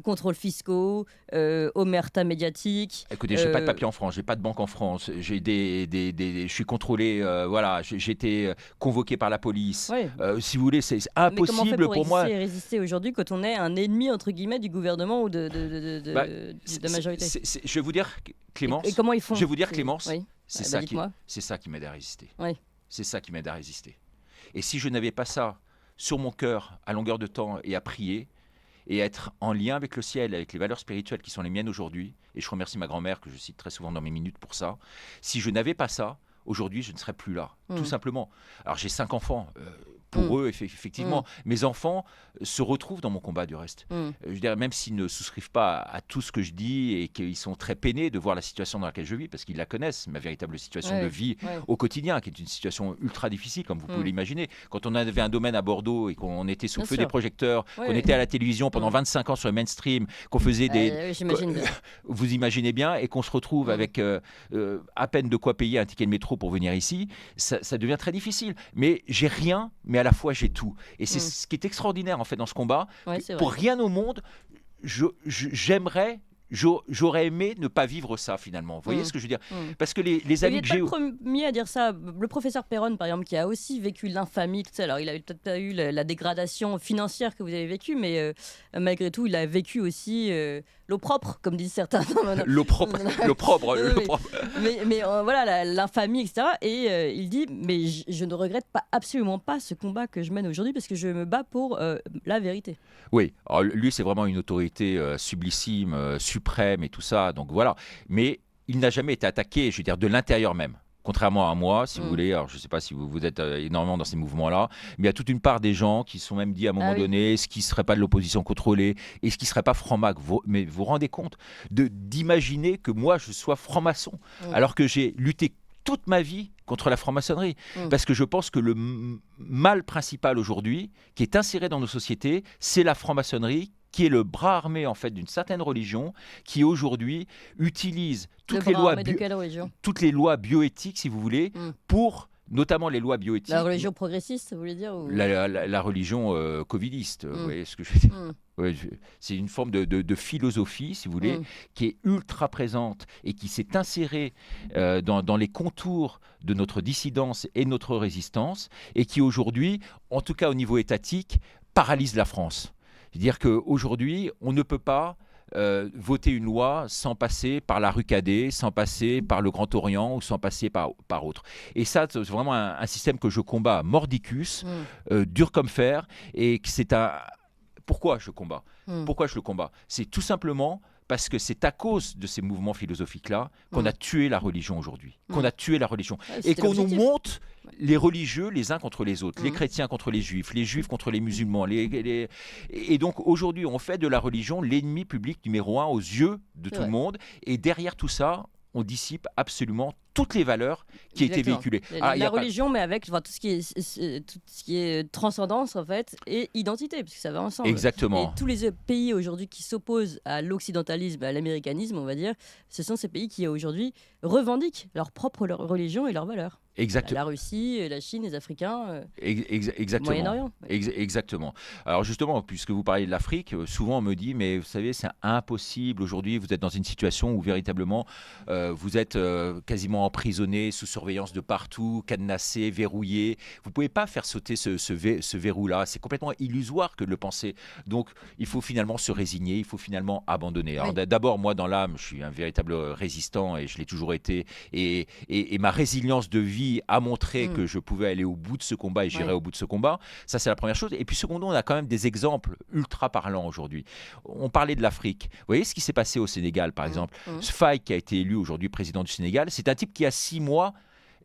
Speaker 2: contrôles fiscaux, omerta médiatique.
Speaker 3: Écoutez, je n'ai pas de papier en France, je n'ai pas de banque en France, je suis contrôlé, j'ai été convoqué par la police. Si vous voulez, c'est impossible.
Speaker 2: Mais comment on fait pour
Speaker 3: moi.
Speaker 2: Résister aujourd'hui quand on est un ennemi, entre guillemets, du gouvernement ou de majorité ?
Speaker 3: Je vais vous dire, Clémence,
Speaker 2: et comment ils font ?
Speaker 3: Je vais vous dire, Clémence, c'est ça qui m'aide à résister. C'est ça qui m'aide à résister. Et si je n'avais pas ça sur mon cœur à longueur de temps et à prier et à être en lien avec le ciel, avec les valeurs spirituelles qui sont les miennes aujourd'hui, et je remercie ma grand-mère que je cite très souvent dans mes minutes pour ça, si je n'avais pas ça, aujourd'hui je ne serais plus là, tout simplement. Alors j'ai 5 enfants, pour eux effectivement, mes enfants se retrouvent dans mon combat du reste. Je dirais, même s'ils ne souscrivent pas à tout ce que je dis et qu'ils sont très peinés de voir la situation dans laquelle je vis, parce qu'ils la connaissent, ma véritable situation de vie au quotidien, qui est une situation ultra difficile, comme vous pouvez l'imaginer. Quand on avait un domaine à Bordeaux et qu'on était sous le feu des projecteurs, qu'on était à la télévision pendant 25 ans sur le mainstream, qu'on faisait vous imaginez bien, et qu'on se retrouve avec à peine de quoi payer un ticket de métro pour venir ici, ça devient très difficile. Mais j'ai rien, mais à la fois j'ai tout. Et c'est ce qui est extraordinaire en fait dans ce combat. Pour rien au monde, j'aurais aimé ne pas vivre ça finalement. Vous voyez ce que je veux dire ? Parce que les amis que j'ai...
Speaker 2: Vous n'êtes pas le premier à dire ça. Le professeur Perron, par exemple, qui a aussi vécu l'infamie, tout ça. Alors, il a peut-être pas eu la dégradation financière que vous avez vécue, mais malgré tout, il a vécu aussi l'opprobre, comme disent certains.
Speaker 3: L'opprobre.
Speaker 2: Mais voilà, l'infamie, etc. Et il dit, mais je ne regrette absolument pas ce combat que je mène aujourd'hui, parce que je me bats pour la vérité.
Speaker 3: Oui, alors lui c'est vraiment une autorité sublissime, suprême et tout ça, donc voilà. Mais il n'a jamais été attaqué, je veux dire, de l'intérieur même. Contrairement à moi, si vous voulez, alors je ne sais pas si vous êtes énormément dans ces mouvements-là, mais il y a toute une part des gens qui sont même dit à un moment donné ce qui ne serait pas de l'opposition contrôlée et ce qui ne serait pas franc-mac. Mais vous vous rendez compte d'imaginer que moi je sois franc-maçon, alors que j'ai lutté toute ma vie contre la franc-maçonnerie. Parce que je pense que le mal principal aujourd'hui, qui est inséré dans nos sociétés, c'est la franc-maçonnerie, qui est le bras armé en fait d'une certaine religion, qui aujourd'hui utilise toutes les lois bioéthiques, si vous voulez, pour... notamment les lois bioéthiques.
Speaker 2: La religion progressiste, vous voulez dire ou...
Speaker 3: la religion covidiste, vous voyez ce que je veux dire. C'est une forme de philosophie, si vous voulez, qui est ultra présente et qui s'est insérée dans les contours de notre dissidence et notre résistance, et qui aujourd'hui, en tout cas au niveau étatique, paralyse la France. C'est-à-dire qu'aujourd'hui, on ne peut pas voter une loi sans passer par la rue Cadet, sans passer par le Grand Orient ou sans passer par autre. Et ça, c'est vraiment un système que je combats mordicus, dur comme fer, et que c'est un... Pourquoi je combats ? Pourquoi je le combats ? C'est tout simplement parce que c'est à cause de ces mouvements philosophiques-là qu'on a tué la religion aujourd'hui, qu'on a tué la religion, et qu'on nous monte les religieux les uns contre les autres, les chrétiens contre les juifs contre les musulmans. Et donc aujourd'hui, on fait de la religion l'ennemi public numéro 1 aux yeux de tout le monde, et derrière tout ça, on dissipe absolument toutes les valeurs qui étaient véhiculées.
Speaker 2: La religion, mais avec tout ce qui est transcendance, en fait, et identité, parce que ça va ensemble.
Speaker 3: Exactement.
Speaker 2: Et tous les pays aujourd'hui qui s'opposent à l'occidentalisme, à l'américanisme, on va dire, ce sont ces pays qui aujourd'hui revendiquent leur propre religion et leurs valeurs.
Speaker 3: Exactement.
Speaker 2: La Russie, la Chine, les Africains,
Speaker 3: exactement.
Speaker 2: Moyen-Orient.
Speaker 3: Exactement. Alors justement, puisque vous parlez de l'Afrique, souvent on me dit, mais vous savez, c'est impossible aujourd'hui, vous êtes dans une situation où véritablement vous êtes quasiment emprisonnés, sous surveillance de partout, cadenassés, verrouillés. Vous ne pouvez pas faire sauter ce verrou-là. C'est complètement illusoire que de le penser. Donc, il faut finalement se résigner, il faut finalement abandonner. Alors, d'abord, moi, dans l'âme, je suis un véritable résistant et je l'ai toujours été. Et ma résilience de vie a montré que je pouvais aller au bout de ce combat et j'irai au bout de ce combat. Ça, c'est la première chose. Et puis, secondo, on a quand même des exemples ultra parlants aujourd'hui. On parlait de l'Afrique. Vous voyez ce qui s'est passé au Sénégal, par exemple. Faye, qui a été élu aujourd'hui président du Sénégal, c'est un type qui, a 6 mois,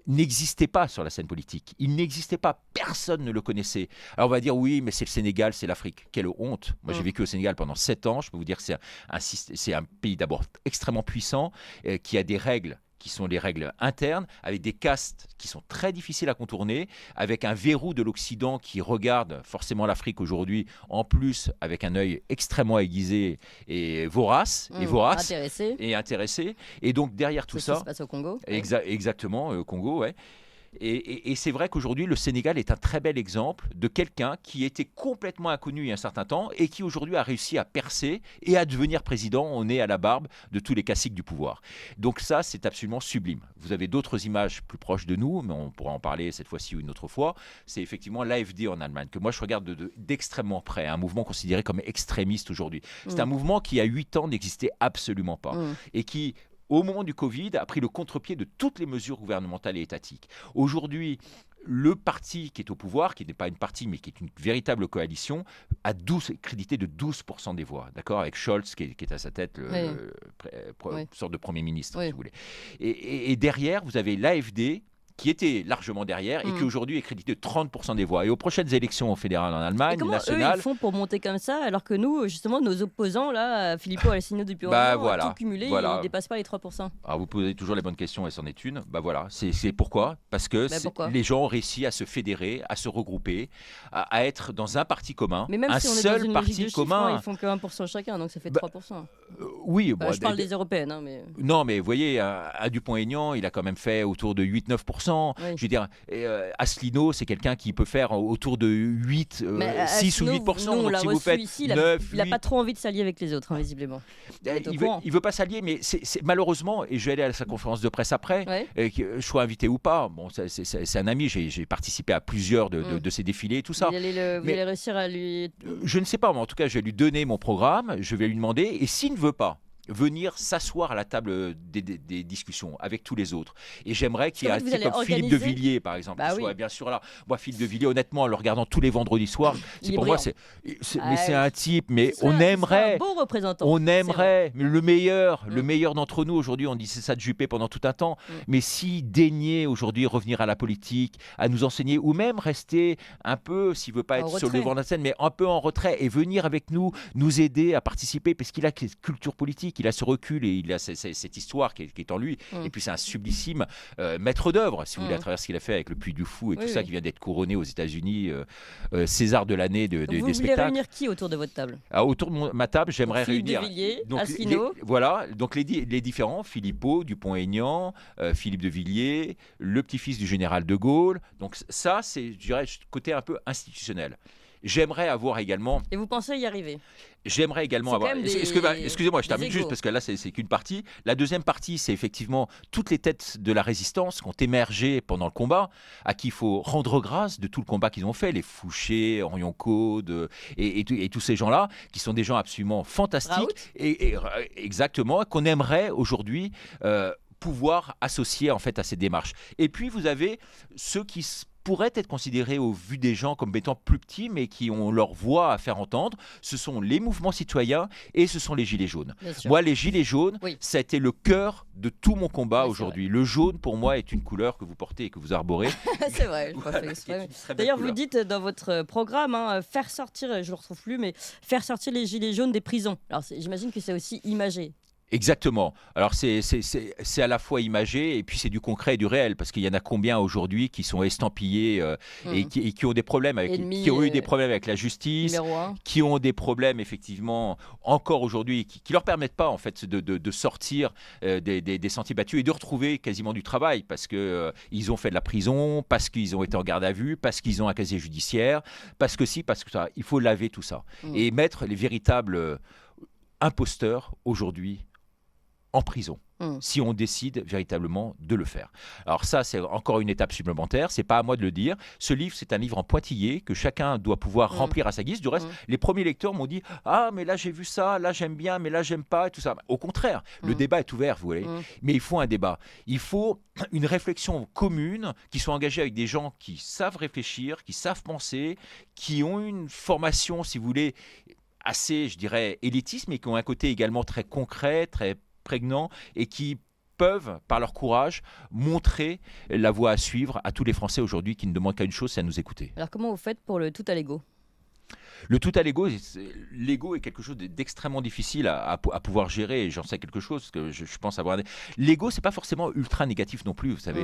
Speaker 3: n'existait pas sur la scène politique. Il n'existait pas. Personne ne le connaissait. Alors, on va dire, oui, mais c'est le Sénégal, c'est l'Afrique. Quelle honte. Moi, j'ai vécu au Sénégal pendant 7 ans. Je peux vous dire que c'est un pays d'abord extrêmement puissant, qui a des règles qui sont les règles internes, avec des castes qui sont très difficiles à contourner, avec un verrou de l'Occident qui regarde forcément l'Afrique aujourd'hui, en plus avec un œil extrêmement aiguisé et vorace, intéressé. Et donc derrière tout ça,
Speaker 2: ce qui se passe au Congo.
Speaker 3: Exactement, Congo, ouais. Et c'est vrai qu'aujourd'hui, le Sénégal est un très bel exemple de quelqu'un qui était complètement inconnu il y a un certain temps et qui aujourd'hui a réussi à percer et à devenir président. On est à la barbe de tous les caciques du pouvoir. Donc ça, c'est absolument sublime. Vous avez d'autres images plus proches de nous, mais on pourra en parler cette fois-ci ou une autre fois. C'est effectivement l'AfD en Allemagne, que moi je regarde d'extrêmement près, un mouvement considéré comme extrémiste aujourd'hui. C'est un mouvement qui, il y a 8 ans, n'existait absolument pas et qui, au moment du Covid, a pris le contre-pied de toutes les mesures gouvernementales et étatiques. Aujourd'hui, le parti qui est au pouvoir, qui n'est pas une partie, mais qui est une véritable coalition, a crédité de 12% des voix, d'accord, avec Scholz qui est à sa tête, sorte de Premier ministre, si vous voulez. Et derrière, vous avez l'AfD, qui était largement derrière et qui aujourd'hui est crédité de 30% des voix. Et aux prochaines élections fédérales en Allemagne,
Speaker 2: comment
Speaker 3: nationales...
Speaker 2: eux, ils font pour monter comme ça, alors que nous, justement, nos opposants, là, Filippo Alessandro du Purino, tout cumulé, ils ne dépassent pas les 3%.
Speaker 3: Alors vous posez toujours les bonnes questions et c'en est une. C'est pourquoi ? Parce que les gens ont réussi à se fédérer, à se regrouper, à être dans un parti commun,
Speaker 2: mais même
Speaker 3: un
Speaker 2: si on est
Speaker 3: seul
Speaker 2: dans une
Speaker 3: parti
Speaker 2: logique de
Speaker 3: commun.
Speaker 2: Chiffres, ils font que 1% chacun, donc ça fait 3%.
Speaker 3: Oui,
Speaker 2: je parle des européennes. Mais...
Speaker 3: Non, mais vous voyez, à Dupont-Aignan, il a quand même fait autour de 8-9%. Je veux dire, Asselineau, c'est quelqu'un qui peut faire autour de 6 ou 8%.
Speaker 2: Non,
Speaker 3: donc si vous faites
Speaker 2: ici,
Speaker 3: 9,
Speaker 2: il n'a pas trop envie de s'allier avec les autres, visiblement.
Speaker 3: Il ne veut pas s'allier, mais c'est malheureusement, et je vais aller à sa conférence de presse après, que je sois invité ou pas, bon, c'est un ami, j'ai participé à plusieurs de ses défilés et tout ça.
Speaker 2: Vous allez réussir à lui...
Speaker 3: Je ne sais pas, mais en tout cas, je vais lui donner mon programme, je vais lui demander, et s'il ne veut pas venir s'asseoir à la table des discussions avec tous les autres. Et j'aimerais qu'il y ait un type comme Philippe de Villiers, par exemple, qui soit bien sûr là. Moi, Philippe de Villiers, honnêtement, en le regardant tous les vendredis soirs, pour moi, c'est un type, mais on aimerait...
Speaker 2: un beau représentant.
Speaker 3: On aimerait, mais le meilleur d'entre nous aujourd'hui, on disait ça de Juppé pendant tout un temps, mais s'il daignait aujourd'hui revenir à la politique, à nous enseigner, ou même rester un peu, s'il ne veut pas être sur le devant de la scène, mais un peu en retrait, et venir avec nous aider à participer, parce qu'il a cette culture politique, il a ce recul et il a cette histoire qui est en lui. Et puis c'est un sublissime maître d'œuvre, si vous voulez, à travers ce qu'il a fait avec le Puy du Fou et tout ça, qui vient d'être couronné aux États-Unis, César de l'année des spectacles.
Speaker 2: Vous voulez réunir qui autour de votre table ?
Speaker 3: Autour de ma table, j'aimerais réunir...
Speaker 2: Philippe de Villiers, Asselineau.
Speaker 3: Voilà, donc les différents, Filippo, Dupont-Aignan, Philippe de Villiers, le petit-fils du général de Gaulle. Donc ça, c'est, je dirais, côté un peu institutionnel. J'aimerais avoir également...
Speaker 2: Et vous pensez y arriver ?
Speaker 3: J'aimerais également avoir... Excusez-moi, je termine juste parce que là, c'est qu'une partie. La deuxième partie, c'est effectivement toutes les têtes de la résistance qui ont émergé pendant le combat, à qui il faut rendre grâce de tout le combat qu'ils ont fait, les Fouché, Henrion-Caude et tous ces gens-là, qui sont des gens absolument fantastiques. Exactement, qu'on aimerait aujourd'hui pouvoir associer en fait à ces démarches. Et puis, vous avez ceux qui pourraient être considérés au vu des gens comme étant plus petits, mais qui ont leur voix à faire entendre. Ce sont les mouvements citoyens et ce sont les Gilets jaunes. Moi, les Gilets jaunes, ça a été le cœur de tout mon combat aujourd'hui. Le jaune, pour moi, est une couleur que vous portez et que vous arborez.
Speaker 2: C'est vrai, je pas fait exprès. D'ailleurs, vous dites dans votre programme, faire sortir, je ne le retrouve plus, mais faire sortir les Gilets jaunes des prisons. Alors, j'imagine que c'est aussi imagé.
Speaker 3: Exactement. Alors c'est à la fois imagé et puis c'est du concret et du réel, parce qu'il y en a combien aujourd'hui qui sont estampillés et qui ont des problèmes qui ont eu des problèmes avec la justice, qui ont des problèmes effectivement encore aujourd'hui qui leur permettent pas en fait de sortir des sentiers battus et de retrouver quasiment du travail, parce que ils ont fait de la prison, parce qu'ils ont été en garde à vue, parce qu'ils ont un casier judiciaire, parce que ça. Il faut laver tout ça et mettre les véritables imposteurs aujourd'hui en prison. Si on décide véritablement de le faire. Alors ça, c'est encore une étape supplémentaire, c'est pas à moi de le dire. Ce livre, c'est un livre en pointillé que chacun doit pouvoir remplir à sa guise. Du reste, les premiers lecteurs m'ont dit « Ah, mais là j'ai vu ça, là j'aime bien, mais là j'aime pas » et tout ça. Au contraire, le débat est ouvert, vous voyez. Mais il faut un débat. Il faut une réflexion commune qui soit engagée avec des gens qui savent réfléchir, qui savent penser, qui ont une formation, si vous voulez, assez, je dirais, élitiste, mais qui ont un côté également très concret, très prégnants et qui peuvent, par leur courage, montrer la voie à suivre à tous les Français aujourd'hui qui ne demandent qu'à une chose, c'est à nous écouter.
Speaker 2: Alors comment vous faites pour le tout à l'ego ?
Speaker 3: Le tout à l'ego, l'ego est quelque chose d'extrêmement difficile à pouvoir gérer, et j'en sais quelque chose, parce que je pense avoir... L'ego, c'est pas forcément ultra négatif non plus, vous savez.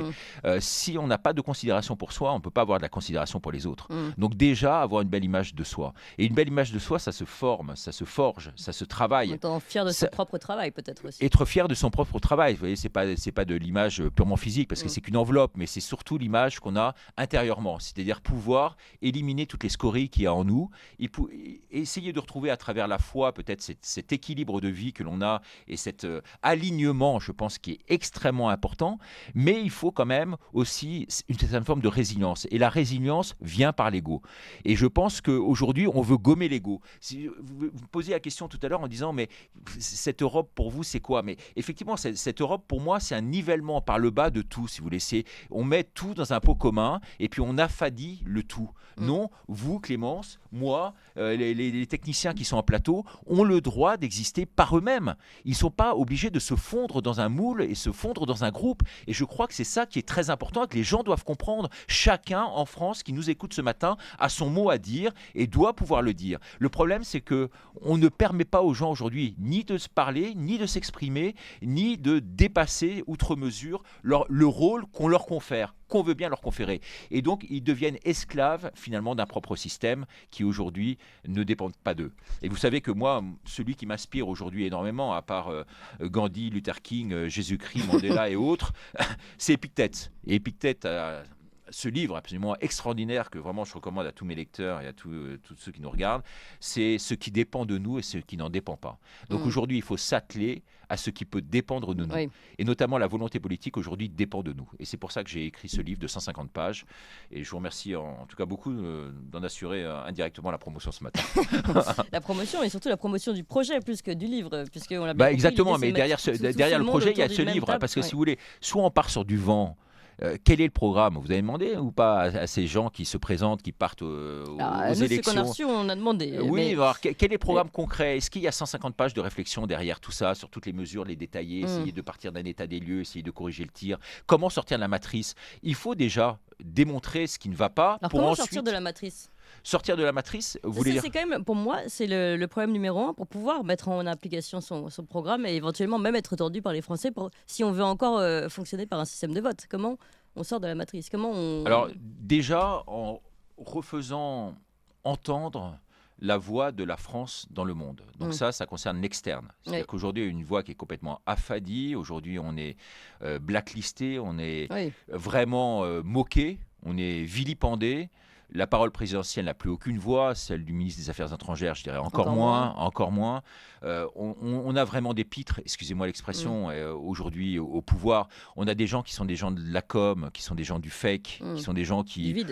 Speaker 3: Si on n'a pas de considération pour soi, on ne peut pas avoir de la considération pour les autres. Donc déjà, avoir une belle image de soi. Et une belle image de soi, ça se forme, ça se forge, ça se travaille.
Speaker 2: Étant fier de son propre travail, peut-être aussi.
Speaker 3: Être fier de son propre travail, vous voyez, c'est pas de l'image purement physique, parce que c'est qu'une enveloppe, mais c'est surtout l'image qu'on a intérieurement, c'est-à-dire pouvoir éliminer toutes les scories qu'il y a en nous, essayer de retrouver à travers la foi peut-être cet équilibre de vie que l'on a et cet alignement, je pense, qui est extrêmement important, mais il faut quand même aussi une certaine forme de résilience. Et la résilience vient par l'ego. Et je pense qu'aujourd'hui, on veut gommer l'ego. Si vous me posiez la question tout à l'heure en disant, mais cette Europe pour vous, c'est quoi ? Mais effectivement, cette Europe pour moi, c'est un nivellement par le bas de tout, si vous voulez. On met tout dans un pot commun et puis on affadit le tout. Non, vous, Clémence, moi, les techniciens qui sont en plateau ont le droit d'exister par eux-mêmes. Ils ne sont pas obligés de se fondre dans un moule et se fondre dans un groupe. Et je crois que c'est ça qui est très important, que les gens doivent comprendre. Chacun en France qui nous écoute ce matin a son mot à dire et doit pouvoir le dire. Le problème, c'est qu'on ne permet pas aux gens aujourd'hui ni de se parler, ni de s'exprimer, ni de dépasser outre mesure le rôle qu'on leur confère, qu'on veut bien leur conférer. Et donc, ils deviennent esclaves, finalement, d'un propre système qui, aujourd'hui, ne dépend pas d'eux. Et vous savez que moi, celui qui m'inspire aujourd'hui énormément, à part Gandhi, Luther King, Jésus-Christ, Mandela et autres, c'est Épictète. Et Épictète a ce livre absolument extraordinaire que vraiment je recommande à tous mes lecteurs et à tous ceux qui nous regardent, c'est ce qui dépend de nous et ce qui n'en dépend pas. Donc aujourd'hui, il faut s'atteler à ce qui peut dépendre de nous. Oui. Et notamment la volonté politique aujourd'hui dépend de nous. Et c'est pour ça que j'ai écrit ce livre de 150 pages. Et je vous remercie en tout cas beaucoup d'en assurer indirectement la promotion ce matin.
Speaker 2: La promotion et surtout la promotion du projet plus que du livre. Puisqu'on l'a bien
Speaker 3: exactement, mais derrière le projet, il y a ce livre. Parce que si vous voulez, soit on part sur du vent, quel est le programme ? Vous avez demandé ou pas à ces gens qui se présentent, qui partent aux élections ?
Speaker 2: Qu'on a reçu, on a demandé.
Speaker 3: Oui, mais... alors quel est le programme concret ? Est-ce qu'il y a 150 pages de réflexion derrière tout ça, sur toutes les mesures, les détailler, essayer de partir d'un état des lieux, essayer de corriger le tir ? Comment sortir de la matrice ? Il faut déjà démontrer ce qui ne va pas.
Speaker 2: Alors comment sortir de la matrice ?
Speaker 3: Sortir de la matrice, vous voulez dire...
Speaker 2: C'est quand même, pour moi, c'est le problème numéro 1 pour pouvoir mettre en application son programme et éventuellement même être entendu par les Français si on veut encore fonctionner par un système de vote. Comment on sort de la matrice ?
Speaker 3: Alors déjà, en refaisant entendre la voix de la France dans le monde. Donc ça concerne l'externe. C'est-à-dire qu'aujourd'hui, il y a une voix qui est complètement affadie. Aujourd'hui, on est blacklisté, on est vraiment moqué, on est vilipendé. La parole présidentielle n'a plus aucune voix, celle du ministre des Affaires étrangères, je dirais encore moins. On a vraiment des pitres, excusez-moi l'expression, aujourd'hui au pouvoir. On a des gens qui sont des gens de la com, qui sont des gens du fake, qui sont des gens qui...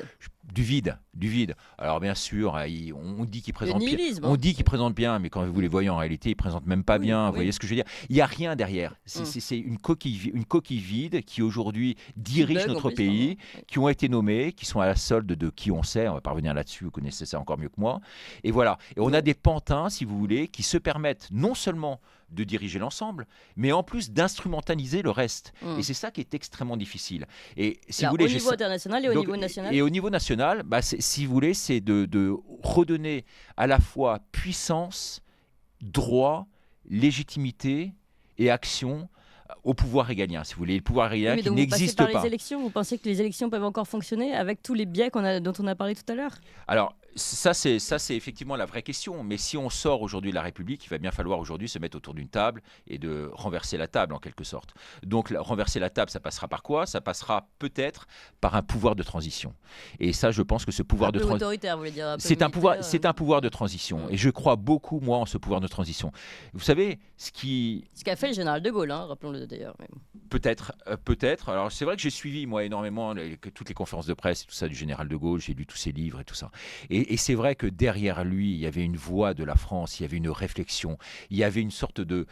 Speaker 3: Du vide. Alors bien sûr, on dit qu'ils présentent bien. On dit qu'ils présentent bien, mais quand vous les voyez en réalité, ils présentent même pas bien. Vous voyez ce que je veux dire ? Il n'y a rien derrière. C'est une coquille vide qui aujourd'hui dirige notre pays, qui ont été nommés, qui sont à la solde de qui on sait. On va pas revenir là-dessus. Vous connaissez ça encore mieux que moi. Et voilà. Et on a des pantins, si vous voulez, qui se permettent non seulement de diriger l'ensemble, mais en plus d'instrumentaliser le reste. Et c'est ça qui est extrêmement difficile. Et si vous voulez,
Speaker 2: au niveau international et au niveau national.
Speaker 3: Et au niveau national, si vous voulez, c'est de redonner à la fois puissance, droit, légitimité et action au pouvoir régalien, si vous voulez, le pouvoir régalien qui n'existe pas.
Speaker 2: Les élections, vous pensez que les élections peuvent encore fonctionner avec tous les biais dont on a parlé tout à l'heure ?
Speaker 3: Alors, Ça, c'est effectivement la vraie question. Mais si on sort aujourd'hui de la République, il va bien falloir aujourd'hui se mettre autour d'une table et de renverser la table en quelque sorte. Donc renverser la table, ça passera par quoi? Ça passera peut-être par un pouvoir de transition. Et ça, je pense que ce pouvoir de transition,
Speaker 2: autoritaire, vous voulez dire,
Speaker 3: c'est un pouvoir de transition. Et je crois beaucoup, moi, en ce pouvoir de transition. Vous savez, ce
Speaker 2: qu'a fait le général de Gaulle, rappelons-le d'ailleurs.
Speaker 3: Peut-être. Alors c'est vrai que j'ai suivi moi énormément toutes les conférences de presse et tout ça du général de Gaulle. J'ai lu tous ses livres et tout ça. Et c'est vrai que derrière lui, il y avait une voix de la France, il y avait une réflexion, il y avait une sorte de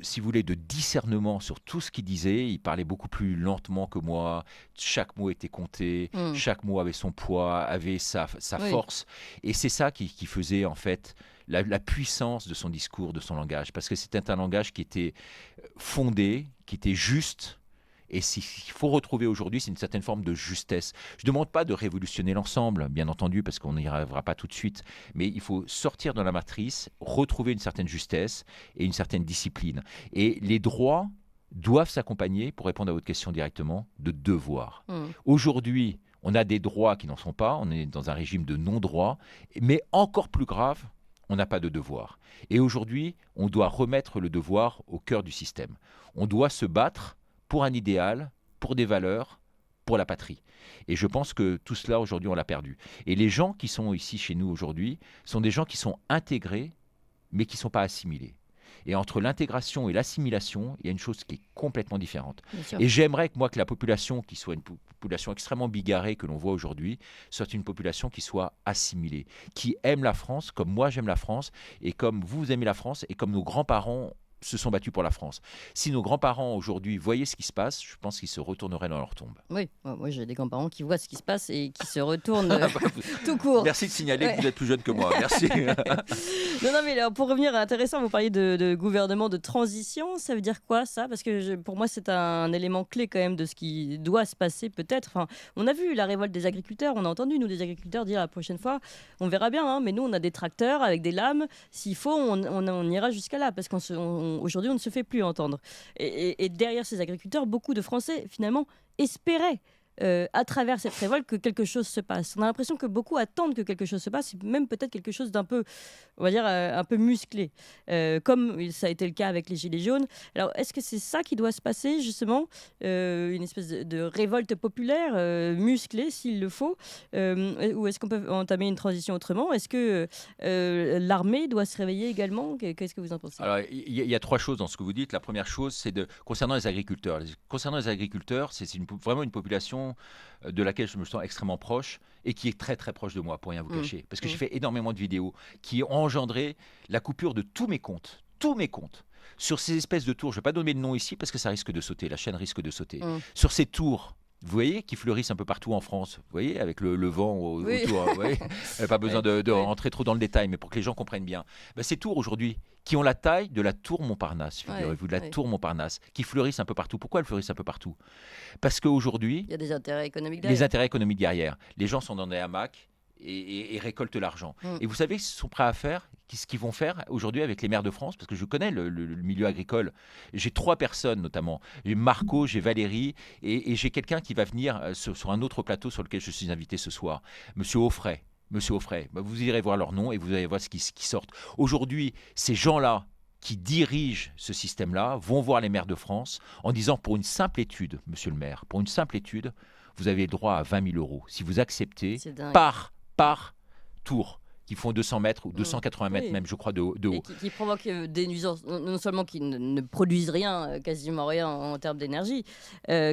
Speaker 3: si vous voulez, de discernement sur tout ce qu'il disait. Il parlait beaucoup plus lentement que moi. Chaque mot était compté, chaque mot avait son poids, avait sa force. Et c'est ça qui faisait en fait la puissance de son discours, de son langage. Parce que c'était un langage qui était fondé, qui était juste. Et ce qu'il faut retrouver aujourd'hui, c'est une certaine forme de justesse. Je ne demande pas de révolutionner l'ensemble, bien entendu, parce qu'on n'y arrivera pas tout de suite. Mais il faut sortir de la matrice, retrouver une certaine justesse et une certaine discipline. Et les droits doivent s'accompagner, pour répondre à votre question directement, de devoirs. Aujourd'hui, on a des droits qui n'en sont pas. On est dans un régime de non-droit. Mais encore plus grave, on n'a pas de devoir. Et aujourd'hui, on doit remettre le devoir au cœur du système. On doit se battre pour un idéal, pour des valeurs, pour la patrie. Et je pense que tout cela, aujourd'hui, on l'a perdu. Et les gens qui sont ici chez nous aujourd'hui sont des gens qui sont intégrés, mais qui ne sont pas assimilés. Et entre l'intégration et l'assimilation, il y a une chose qui est complètement différente. Et j'aimerais que la population, qui soit une population extrêmement bigarrée que l'on voit aujourd'hui, soit une population qui soit assimilée, qui aime la France comme moi j'aime la France, et comme vous aimez la France, et comme nos grands-parents se sont battus pour la France. Si nos grands-parents aujourd'hui voyaient ce qui se passe, je pense qu'ils se retourneraient dans leur tombe.
Speaker 2: Oui, moi j'ai des grands-parents qui voient ce qui se passe et qui se retournent tout court.
Speaker 3: Merci de signaler que vous êtes plus jeune que moi. Merci.
Speaker 2: non, mais alors, pour revenir à intéressant, vous parliez de gouvernement de transition. Ça veut dire quoi ça? Parce que pour moi c'est un élément clé quand même de ce qui doit se passer peut-être. Enfin, on a vu la révolte des agriculteurs, on a entendu nous des agriculteurs dire la prochaine fois, on verra bien, mais nous on a des tracteurs avec des lames. S'il faut, on ira jusqu'à là parce qu'aujourd'hui, on ne se fait plus entendre. Et derrière ces agriculteurs, beaucoup de Français, finalement, espéraient, à travers cette révolte, que quelque chose se passe. On a l'impression que beaucoup attendent que quelque chose se passe, même peut-être quelque chose d'un peu, on va dire, un peu musclé, comme ça a été le cas avec les Gilets jaunes. Alors, est-ce que c'est ça qui doit se passer, justement, une espèce de révolte populaire, musclée, s'il le faut, ou est-ce qu'on peut entamer une transition autrement? Est-ce que l'armée doit se réveiller également? Qu'est-ce que vous en pensez?
Speaker 3: Alors, il y a trois choses dans ce que vous dites. La première chose, c'est concernant les agriculteurs. Concernant les agriculteurs, c'est vraiment une population de laquelle je me sens extrêmement proche et qui est très très proche de moi, pour rien vous cacher. Parce que j'ai fait énormément de vidéos qui ont engendré la coupure de tous mes comptes. Sur ces espèces de tours, je ne vais pas donner le nom ici parce que ça risque de sauter, la chaîne risque de sauter. Sur ces tours, vous voyez, qui fleurissent un peu partout en France, vous voyez, avec le vent autour, vous voyez, pas besoin de rentrer trop dans le détail, mais pour que les gens comprennent bien. Ces tours aujourd'hui, qui ont la taille de la tour Montparnasse, figurez-vous, de la tour Montparnasse, qui fleurissent un peu partout. Pourquoi elles fleurissent un peu partout? Parce qu'aujourd'hui,
Speaker 2: il y a des intérêts économiques derrière.
Speaker 3: Les intérêts économiques derrière. Les gens sont dans des hamacs et récoltent l'argent. Et vous savez ce qu'ils sont prêts à faire, ce qu'ils vont faire aujourd'hui avec les maires de France, parce que je connais le milieu agricole. J'ai 3 personnes notamment. J'ai Marco, j'ai Valérie, et j'ai quelqu'un qui va venir sur un autre plateau sur lequel je suis invité ce soir, Monsieur Offray. Vous irez voir leur nom et vous allez voir ce qui sort. Aujourd'hui, ces gens-là qui dirigent ce système-là vont voir les maires de France en disant, pour une simple étude, monsieur le maire, pour une simple étude, vous avez le droit à 20 000 euros si vous acceptez par tour, qui font 200 mètres ou 280 mètres même, je crois, de haut.
Speaker 2: Et qui provoquent des nuisances, non seulement qui ne produisent rien, quasiment rien en termes d'énergie,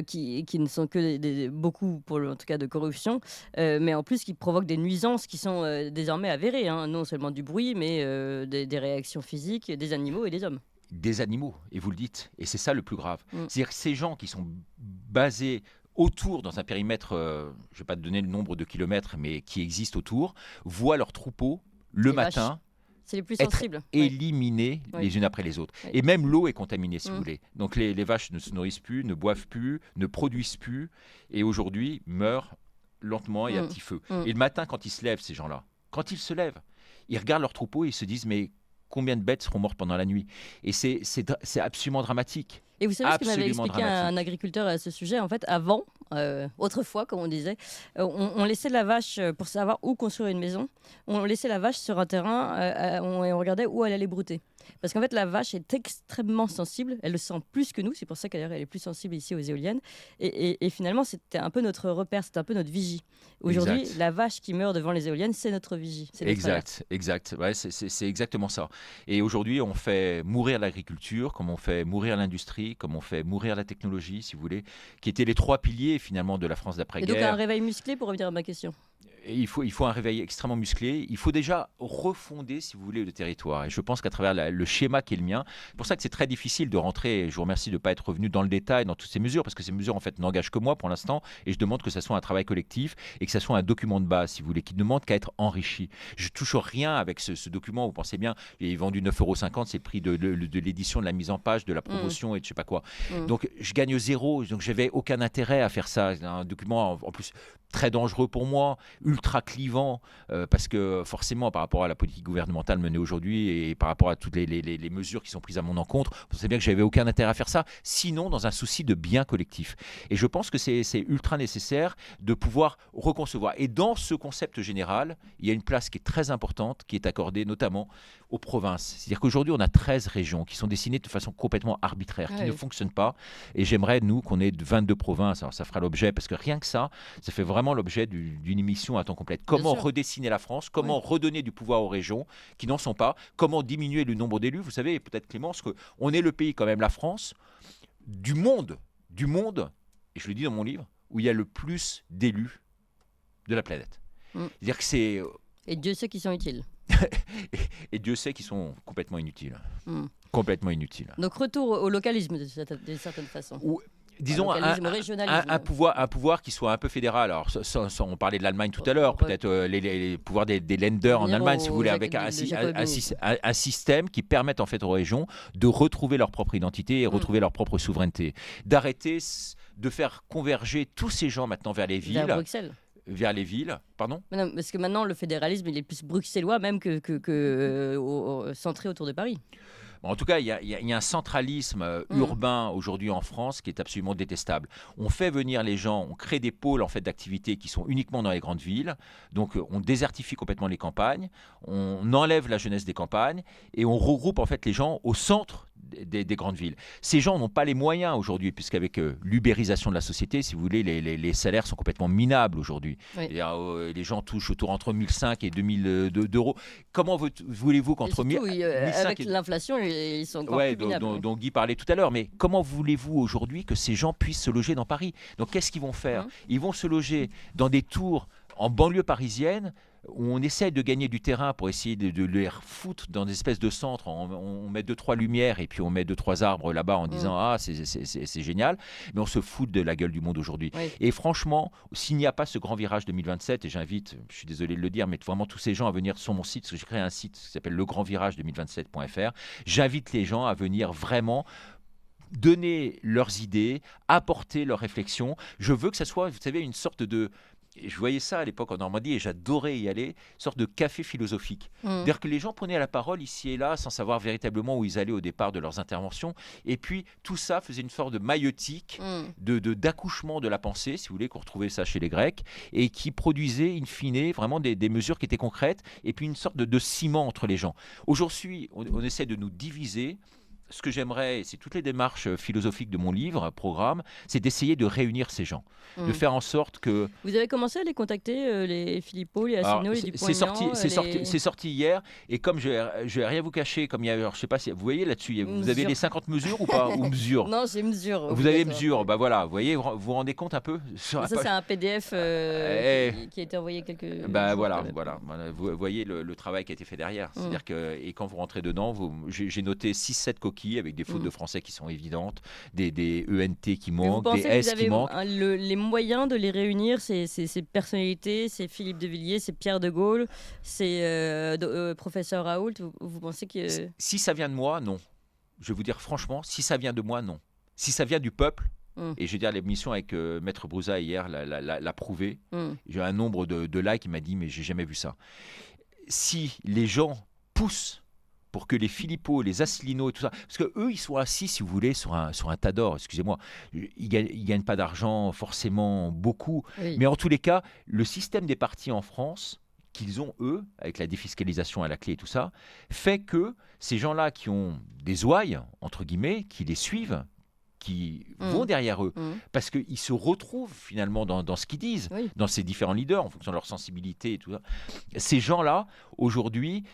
Speaker 2: qui ne sont que beaucoup, en tout cas, de corruption, mais en plus qui provoquent des nuisances qui sont désormais avérées, non seulement du bruit, mais des réactions physiques des animaux et des hommes.
Speaker 3: Des animaux, et vous le dites, et c'est ça le plus grave. C'est-à-dire que ces gens qui sont basés autour, dans un périmètre, je ne vais pas te donner le nombre de kilomètres, mais qui existe autour, voient leurs troupeaux le matin
Speaker 2: c'est les plus sensibles,
Speaker 3: éliminés les unes après les autres. Et même l'eau est contaminée, si vous voulez. Donc les vaches ne se nourrissent plus, ne boivent plus, ne produisent plus, et aujourd'hui meurent lentement et à petit feu. Et le matin, quand ils se lèvent, ces gens-là, ils regardent leurs troupeaux et ils se disent, mais combien de bêtes seront mortes pendant la nuit? Et c'est absolument dramatique.
Speaker 2: Et vous savez ce que m'avait expliqué un agriculteur à ce sujet? En fait, avant, autrefois, comme on disait, on laissait la vache, pour savoir où construire une maison, on laissait la vache sur un terrain et on regardait où elle allait brouter. Parce qu'en fait, la vache est extrêmement sensible, elle le sent plus que nous, c'est pour ça qu'elle est plus sensible ici aux éoliennes. Et finalement, c'était un peu notre repère, c'était un peu notre vigie. Aujourd'hui,
Speaker 3: Exact.
Speaker 2: la vache qui meurt devant les éoliennes, c'est notre vigie. C'est notre alerte.
Speaker 3: Exact. Ouais, c'est exactement ça. Et aujourd'hui, on fait mourir l'agriculture, comme on fait mourir l'industrie, comme on fait mourir la technologie, si vous voulez, qui étaient les 3 piliers finalement de la France
Speaker 2: Et
Speaker 3: d'après-guerre.
Speaker 2: donc un réveil musclé, pour revenir à ma question.
Speaker 3: Et il faut un réveil extrêmement musclé. Il faut déjà refonder, si vous voulez, le territoire. Et je pense qu'à travers le schéma qui est le mien, c'est pour ça que c'est très difficile de rentrer. Et je vous remercie de ne pas être revenu dans le détail dans toutes ces mesures, parce que ces mesures, en fait, n'engagent que moi pour l'instant. Et je demande que ça soit un travail collectif et que ça soit un document de base, si vous voulez, qui ne demande qu'à être enrichi. Je ne touche rien avec ce document. Vous pensez bien, il est vendu 9,50 €. C'est le prix de l'édition, de la mise en page, de la promotion et de je ne sais pas quoi. Donc, je gagne 0. Donc, je n'avais aucun intérêt à faire ça. C'est un document, en plus, très dangereux pour moi, ultra clivant, parce que forcément, par rapport à la politique gouvernementale menée aujourd'hui et par rapport à toutes les mesures qui sont prises à mon encontre, vous savez bien que j'avais aucun intérêt à faire ça, sinon dans un souci de bien collectif. Et je pense que c'est ultra nécessaire de pouvoir reconcevoir. Et dans ce concept général, il y a une place qui est très importante, qui est accordée notamment aux provinces. C'est-à-dire qu'aujourd'hui, on a 13 régions qui sont dessinées de façon complètement arbitraire, qui ne fonctionnent pas. Et j'aimerais, nous, qu'on ait 22 provinces. Alors, ça fera l'objet, parce que rien que ça fait vraiment l'objet d'une émission à temps complète. Comment redessiner la France, comment redonner du pouvoir aux régions qui n'en sont pas, comment diminuer le nombre d'élus. Vous savez, peut-être Clémence, qu'on est le pays, quand même, la France, du monde, et je le dis dans mon livre, où il y a le plus d'élus de la planète. C'est-à-dire que c'est...
Speaker 2: Et Dieu sait qu'ils sont utiles.
Speaker 3: et Dieu sait qu'ils sont complètement inutiles. Complètement inutiles.
Speaker 2: Donc retour au localisme d'une certaine façon.
Speaker 3: Disons un pouvoir qui soit un peu fédéral. Alors, on parlait de l'Allemagne tout à l'heure, peut-être les pouvoirs des Länder en Allemagne, si vous voulez, avec un système qui permette en fait aux régions de retrouver leur propre identité et retrouver leur propre souveraineté. D'arrêter de faire converger tous ces gens maintenant vers les villes.
Speaker 2: Vers Bruxelles.
Speaker 3: Vers les villes, pardon ?
Speaker 2: Non, parce que maintenant, le fédéralisme, il est plus bruxellois même que centré autour de Paris.
Speaker 3: En tout cas, il y a un centralisme urbain aujourd'hui en France qui est absolument détestable. On fait venir les gens, on crée des pôles en fait d'activités qui sont uniquement dans les grandes villes. Donc, on désertifie complètement les campagnes, on enlève la jeunesse des campagnes et on regroupe en fait les gens au centre des grandes villes. Ces gens n'ont pas les moyens aujourd'hui, puisqu'avec l'ubérisation de la société, si vous voulez, les salaires sont complètement minables aujourd'hui.
Speaker 2: Oui.
Speaker 3: Les gens touchent autour entre 1 500 et 2 000 €. Comment voulez-vous qu'entre 1 500
Speaker 2: avec l'inflation, ils sont encore plus minables.
Speaker 3: dont Guy parlait tout à l'heure, mais comment voulez-vous aujourd'hui que ces gens puissent se loger dans Paris ? Donc qu'est-ce qu'ils vont faire ? Ils vont se loger dans des tours en banlieue parisienne, où on essaie de gagner du terrain pour essayer de les foutre dans des espèces de centres. On met 2-3 lumières et puis on met 2-3 arbres là-bas en disant « Ah, c'est génial ». Mais on se fout de la gueule du monde aujourd'hui. Oui. Et franchement, s'il n'y a pas ce grand virage 2027, et j'invite, je suis désolé de le dire, mais vraiment tous ces gens à venir sur mon site, parce que j'ai créé un site qui s'appelle legrandvirage2027.fr, j'invite les gens à venir vraiment donner leurs idées, apporter leurs réflexions. Je veux que ça soit, vous savez, une sorte de... Je voyais ça à l'époque en Normandie et j'adorais y aller, une sorte de café philosophique. C'est-à-dire que les gens prenaient la parole ici et là sans savoir véritablement où ils allaient au départ de leurs interventions. Et puis tout ça faisait une sorte de maïeutique, d'accouchement de la pensée, si vous voulez, qu'on retrouvait ça chez les Grecs, et qui produisait in fine vraiment des mesures qui étaient concrètes et puis une sorte de ciment entre les gens. Aujourd'hui, on essaie de nous diviser. Ce que j'aimerais, c'est toutes les démarches philosophiques de mon livre, programme, c'est d'essayer de réunir ces gens, de faire en sorte que...
Speaker 2: Vous avez commencé à les contacter, les Philippot, les Asselineau, les Dupont-Aignan
Speaker 3: C'est sorti hier, et comme je vais rien vous cacher, comme il y a, alors, je sais pas si vous voyez là-dessus, vous avez les 50 mesures ou pas, ou mesures?
Speaker 2: Non, j'ai mesure.
Speaker 3: Vous avez mesure, bah voilà, vous voyez, vous vous rendez compte un peu
Speaker 2: ça, c'est un PDF qui a été envoyé quelques
Speaker 3: bah voilà, vous voyez le travail qui a été fait derrière. C'est-à-dire que, et quand vous rentrez dedans, j'ai noté 6-7 coquilles avec des fautes de français qui sont évidentes, des ENT qui manquent, des S qui manquent.
Speaker 2: Vous pensez que vous avez les moyens de les réunir, ces personnalités, c'est Philippe de Villiers, c'est Pierre de Gaulle, c'est professeur Raoult, vous pensez que...
Speaker 3: Si ça vient de moi, non. Je vais vous dire franchement, si ça vient de moi, non. Si ça vient du peuple, et je veux dire, l'émission avec Maître Brouza hier l'a prouvé, j'ai un nombre de likes qui m'a dit, mais j'ai jamais vu ça. Si les gens poussent pour que les Philippot, les Asselineau et tout ça, parce qu'eux, ils sont assis, si vous voulez, sur un tas d'or, excusez-moi, ils gagnent pas d'argent forcément beaucoup,
Speaker 2: Oui.
Speaker 3: mais en tous les cas, le système des partis en France, qu'ils ont, eux, avec la défiscalisation à la clé et tout ça, fait que ces gens-là qui ont des ouailles, entre guillemets, qui les suivent, qui vont derrière eux, parce qu'ils se retrouvent finalement dans ce qu'ils disent,
Speaker 2: Oui.
Speaker 3: dans ces différents leaders, en fonction de leur sensibilité et tout ça. Ces gens-là, aujourd'hui,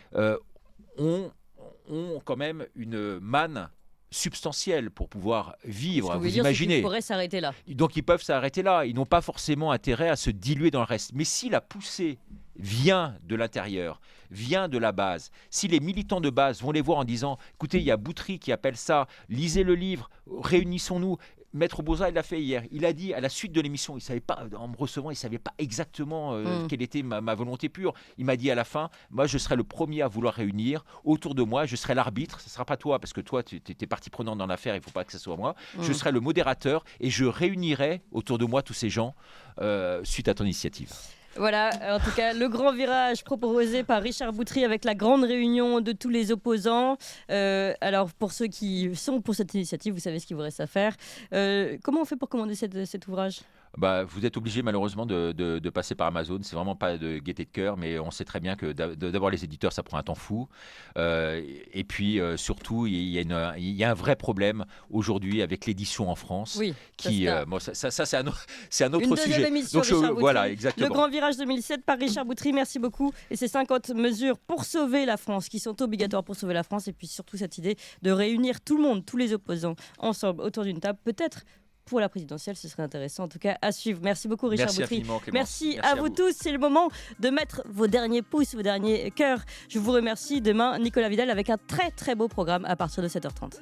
Speaker 3: ont quand même une manne substantielle pour pouvoir vivre.
Speaker 2: Ce que
Speaker 3: Vous
Speaker 2: veut dire, c'est
Speaker 3: imaginez.
Speaker 2: qu'ils pourraient s'arrêter là.
Speaker 3: Donc ils peuvent s'arrêter là. Ils n'ont pas forcément intérêt à se diluer dans le reste. Mais si la poussée vient de l'intérieur, vient de la base, si les militants de base vont les voir en disant « Écoutez, il y a Boutry qui appelle ça, lisez le livre, réunissons-nous ». Maître Boza, il l'a fait hier. Il a dit à la suite de l'émission, il savait pas, en me recevant, il ne savait pas exactement quelle était ma volonté pure. Il m'a dit à la fin, moi je serai le premier à vouloir réunir autour de moi, je serai l'arbitre, ce ne sera pas toi, parce que toi tu es partie prenante dans l'affaire, il ne faut pas que ce soit moi. Je serai le modérateur et je réunirai autour de moi tous ces gens suite à ton initiative.
Speaker 2: Voilà, en tout cas, le grand virage proposé par Richard Boutry avec la grande réunion de tous les opposants. Alors, pour ceux qui sont pour cette initiative, vous savez ce qu'il vous reste à faire. Comment on fait pour commander cet ouvrage ?
Speaker 3: Vous êtes obligé malheureusement de passer par Amazon. C'est vraiment pas de gaieté de cœur, mais on sait très bien que d'avoir les éditeurs, ça prend un temps fou. Et puis surtout, il y a un vrai problème aujourd'hui avec l'édition en France.
Speaker 2: Oui,
Speaker 3: qui, ça c'est un autre
Speaker 2: Une
Speaker 3: sujet.
Speaker 2: Émission,
Speaker 3: Donc
Speaker 2: Richard Boutry.
Speaker 3: voilà, exactement.
Speaker 2: Le grand virage 2007 par Richard Boutry, merci beaucoup. Et ces 50 mesures pour sauver la France, qui sont obligatoires pour sauver la France. Et puis surtout cette idée de réunir tout le monde, tous les opposants, ensemble autour d'une table, peut-être. Pour la présidentielle, ce serait intéressant en tout cas à suivre. Merci beaucoup Richard Boutry. Merci à vous tous. C'est le moment de mettre vos derniers pouces, vos derniers cœurs. Je vous remercie. Demain, Nicolas Vidal avec un très très beau programme à partir de 7h30.